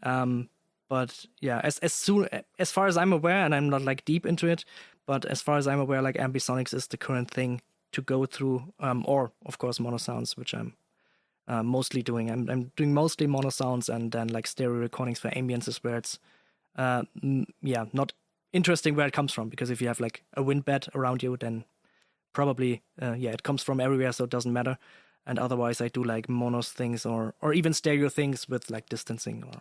S2: But yeah, as far as I'm aware, and I'm not like deep into it, but as far as I'm aware, like ambisonics is the current thing to go through, or of course mono sounds, which I'm mostly doing. I'm doing mostly mono sounds and then like stereo recordings for ambiences where it's not interesting where it comes from, because if you have like a wind bed around you, then probably it comes from everywhere, so it doesn't matter. And otherwise I do like monos things or even stereo things with like distancing or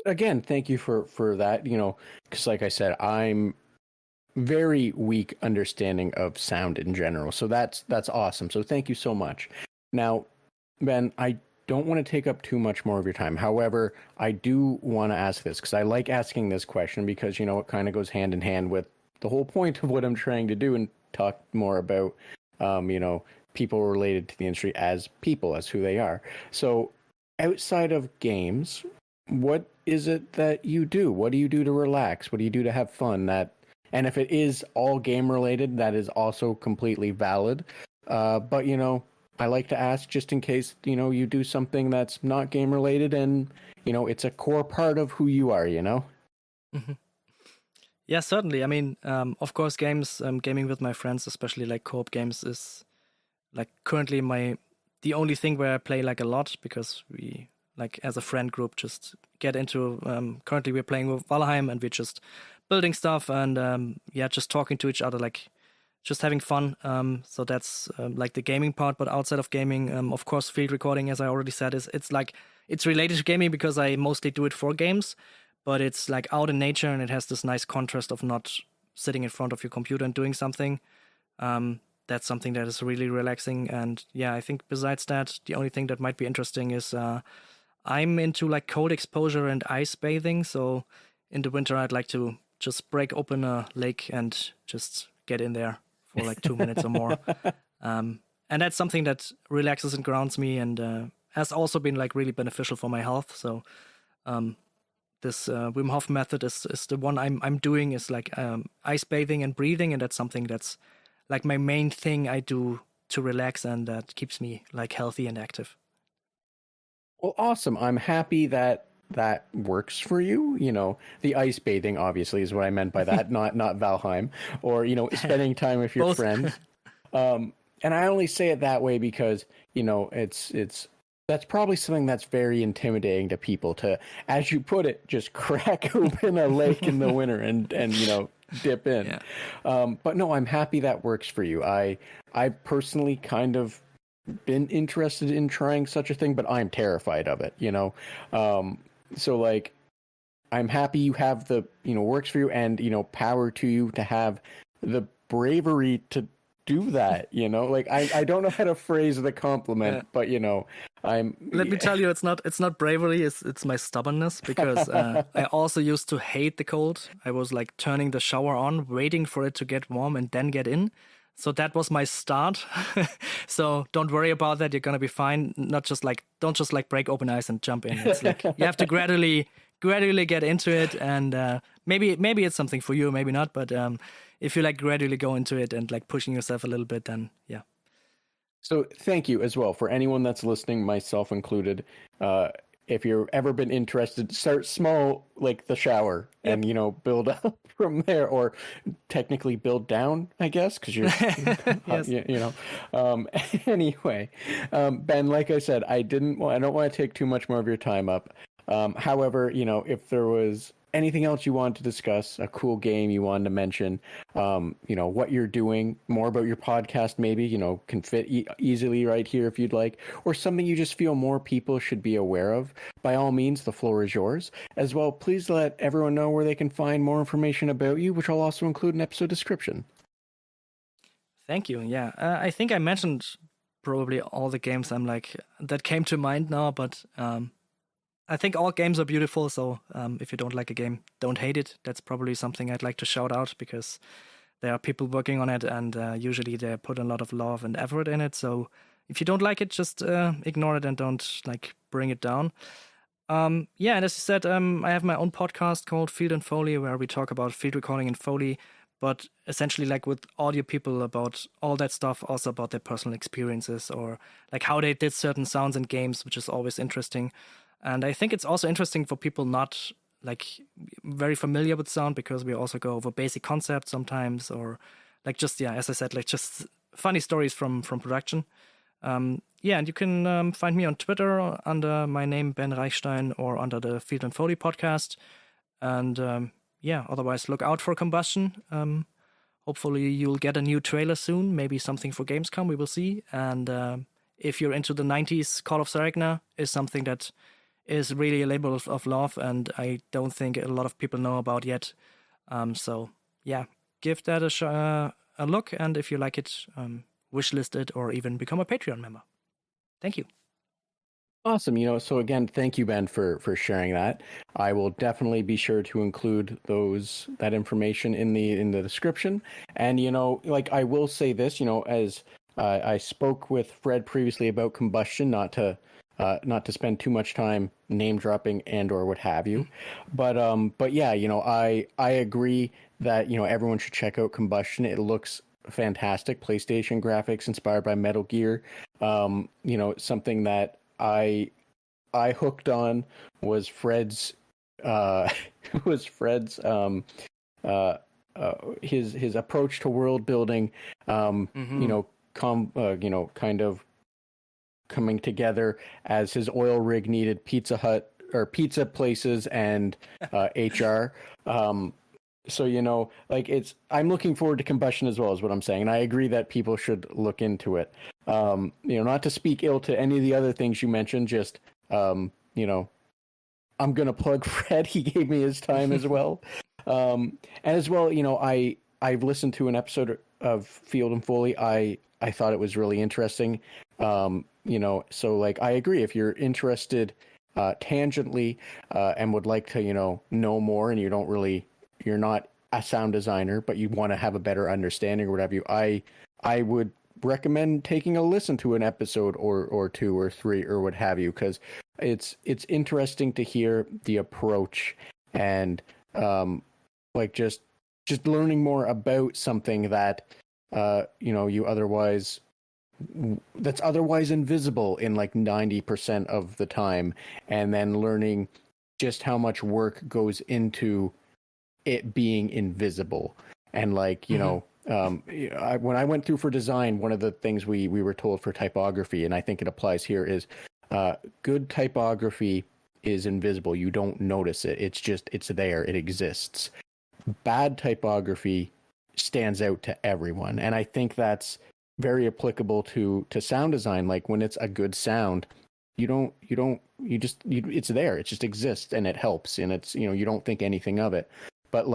S1: Again, thank you for that, because like I said, I'm very weak understanding of sound in general. So that's awesome. So thank you so much. Now, Ben, I don't want to take up too much more of your time. However, I do want to ask this because I like asking this question because, it kind of goes hand in hand with the whole point of what I'm trying to do and talk more about, people related to the industry as people, as who they are. So outside of games, what is it that you do? What do you do to relax? What do you do to have fun? And if it is all game related, that is also completely valid. But, I like to ask just in case, you do something that's not game related and, it's a core part of who you are,
S2: Mm-hmm. Yeah, certainly. I mean, of course, gaming with my friends, especially like co-op games, is like currently the only thing where I play like a lot, because we like as a friend group just get into, currently we're playing with Valheim and we're just building stuff and just talking to each other, like just having fun. So that's like the gaming part. But outside of gaming, of course, field recording, as I already said, it's related to gaming because I mostly do it for games, but it's like out in nature and it has this nice contrast of not sitting in front of your computer and doing something. That's something that is really relaxing. And yeah, I think besides that, the only thing that might be interesting is I'm into like cold exposure and ice bathing. So in the winter, I'd like to just break open a lake and just get in there for like 2 minutes or more. And that's something that relaxes and grounds me and has also been like really beneficial for my health. So this Wim Hof method is the one I'm doing, is like ice bathing and breathing. And that's something that's like my main thing I do to relax, and that keeps me like healthy and active.
S1: Well, awesome. I'm happy that works for you. The ice bathing obviously is what I meant by that, not Valheim, or, spending time with your friends. And I only say it that way because, it's that's probably something that's very intimidating to people to, as you put it, just crack open a lake in the winter and dip in. Yeah. But no, I'm happy that works for you. I personally kind of been interested in trying such a thing, but I'm terrified of it, so like I'm happy you have the works for you, and power to you to have the bravery to do that. Like I don't know how to phrase the compliment, but let
S2: me tell you, it's not bravery, it's my stubbornness, because I also used to hate the cold. I was like turning the shower on, waiting for it to get warm and then get in. So that was my start. So don't worry about that. You're gonna be fine. Don't just like break open eyes and jump in. It's like you have to gradually get into it, and maybe it's something for you, maybe not. But if you like gradually go into it and like pushing yourself a little bit, then yeah.
S1: So thank you as well for anyone that's listening, myself included. If you've ever been interested, start small, like the shower, and build up from there, or technically build down, I guess, because you're,
S2: Yes.
S1: Anyway, Ben, like I said, I don't want to take too much more of your time up. However, if there was anything else you wanted to discuss, a cool game you wanted to mention, what you're doing, more about your podcast, maybe, can fit easily right here if you'd like, or something you just feel more people should be aware of, by all means, the floor is yours. As well, please let everyone know where they can find more information about you, which I'll also include in episode description.
S2: Thank you. Yeah, I think I mentioned probably all the games that came to mind now, but I think all games are beautiful, so if you don't like a game, don't hate it. That's probably something I'd like to shout out, because there are people working on it, and usually they put a lot of love and effort in it. So if you don't like it, just ignore it and don't bring it down. And as you said, I have my own podcast called Field and Foley, where we talk about field recording and Foley, but essentially with audio people about all that stuff, also about their personal experiences, or how they did certain sounds in games, which is always interesting. And I think it's also interesting for people not very familiar with sound, because we also go over basic concepts sometimes, or as I said, just funny stories from production. And you can find me on Twitter under my name, Ben Reichstein, or under the Field and Foley podcast. And otherwise look out for Combustion. Hopefully you'll get a new trailer soon, maybe something for Gamescom, we will see. And if you're into the 90s, Call of Saregnar is something that is really a labor of love, and I don't think a lot of people know about yet. Give that a look, and if you like it, wishlist it, or even become a Patreon member. Thank you.
S1: Awesome. So again, thank you, Ben, for sharing that. I will definitely be sure to include that information in the description. And I will say this, as I spoke with Fred previously about Combustion, not to spend too much time name dropping and or what have you, but yeah, I agree that everyone should check out Combustion. It looks fantastic. PlayStation graphics inspired by Metal Gear. Something that I hooked on was Fred's his approach to world building. Kind of coming together as his oil rig needed Pizza Hut or pizza places and HR. So I'm looking forward to Combustion as well, is what I'm saying, and I agree that people should look into it. Not to speak ill to any of the other things you mentioned, just I'm gonna plug Fred. He gave me his time as well, and as well, I've listened to an episode of Field and Foley. I thought it was really interesting. So I agree, if you're interested tangentially and would like to know more, and you're not a sound designer, but you want to have a better understanding or whatever, I would recommend taking a listen to an episode or two or three or what have you, because it's interesting to hear the approach and just learning more about something that that's otherwise invisible in 90% of the time, and then learning just how much work goes into it being invisible. And when I went through for design, one of the things we were told for typography, and I think it applies here, is good typography is invisible. You don't notice it. It's there. It exists. Bad typography stands out to everyone. And I think that's very applicable to sound design. When it's a good sound, it's there. It just exists and it helps, and it's, you don't think anything of it. But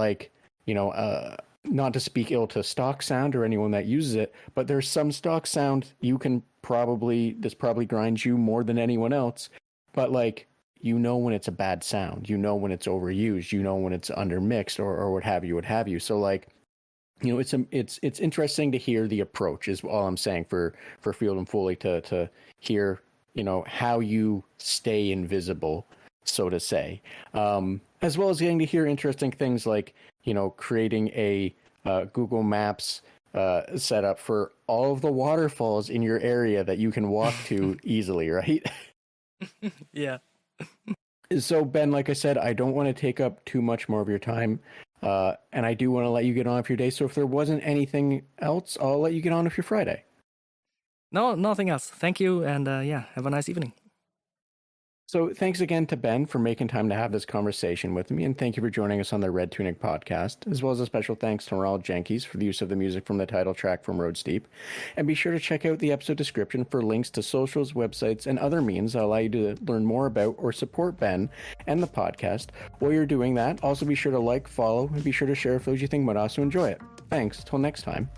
S1: not to speak ill to stock sound or anyone that uses it, but there's some stock sound this probably grinds you more than anyone else. But when it's a bad sound, when it's overused, when it's undermixed or what have you. So it's interesting to hear the approach is all I'm saying for Field and Foley to hear, how you stay invisible, so to say, as well as getting to hear interesting things like, creating a Google Maps setup for all of the waterfalls in your area that you can walk to easily, right?
S2: Yeah.
S1: So, Ben, like I said, I don't want to take up too much more of your time, and I do want to let you get on with your day. So if there wasn't anything else, I'll let you get on with your Friday.
S2: No, nothing else. Thank you, and have a nice evening.
S1: So thanks again to Ben for making time to have this conversation with me, and thank you for joining us on the Red Tunic podcast, as well as a special thanks to Ronald Jenkins for the use of the music from the title track from Road Steep. And be sure to check out the episode description for links to socials, websites, and other means that allow you to learn more about or support Ben and the podcast. While you're doing that, also be sure to like, follow, and be sure to share if those you think might also enjoy it. Thanks. Till next time.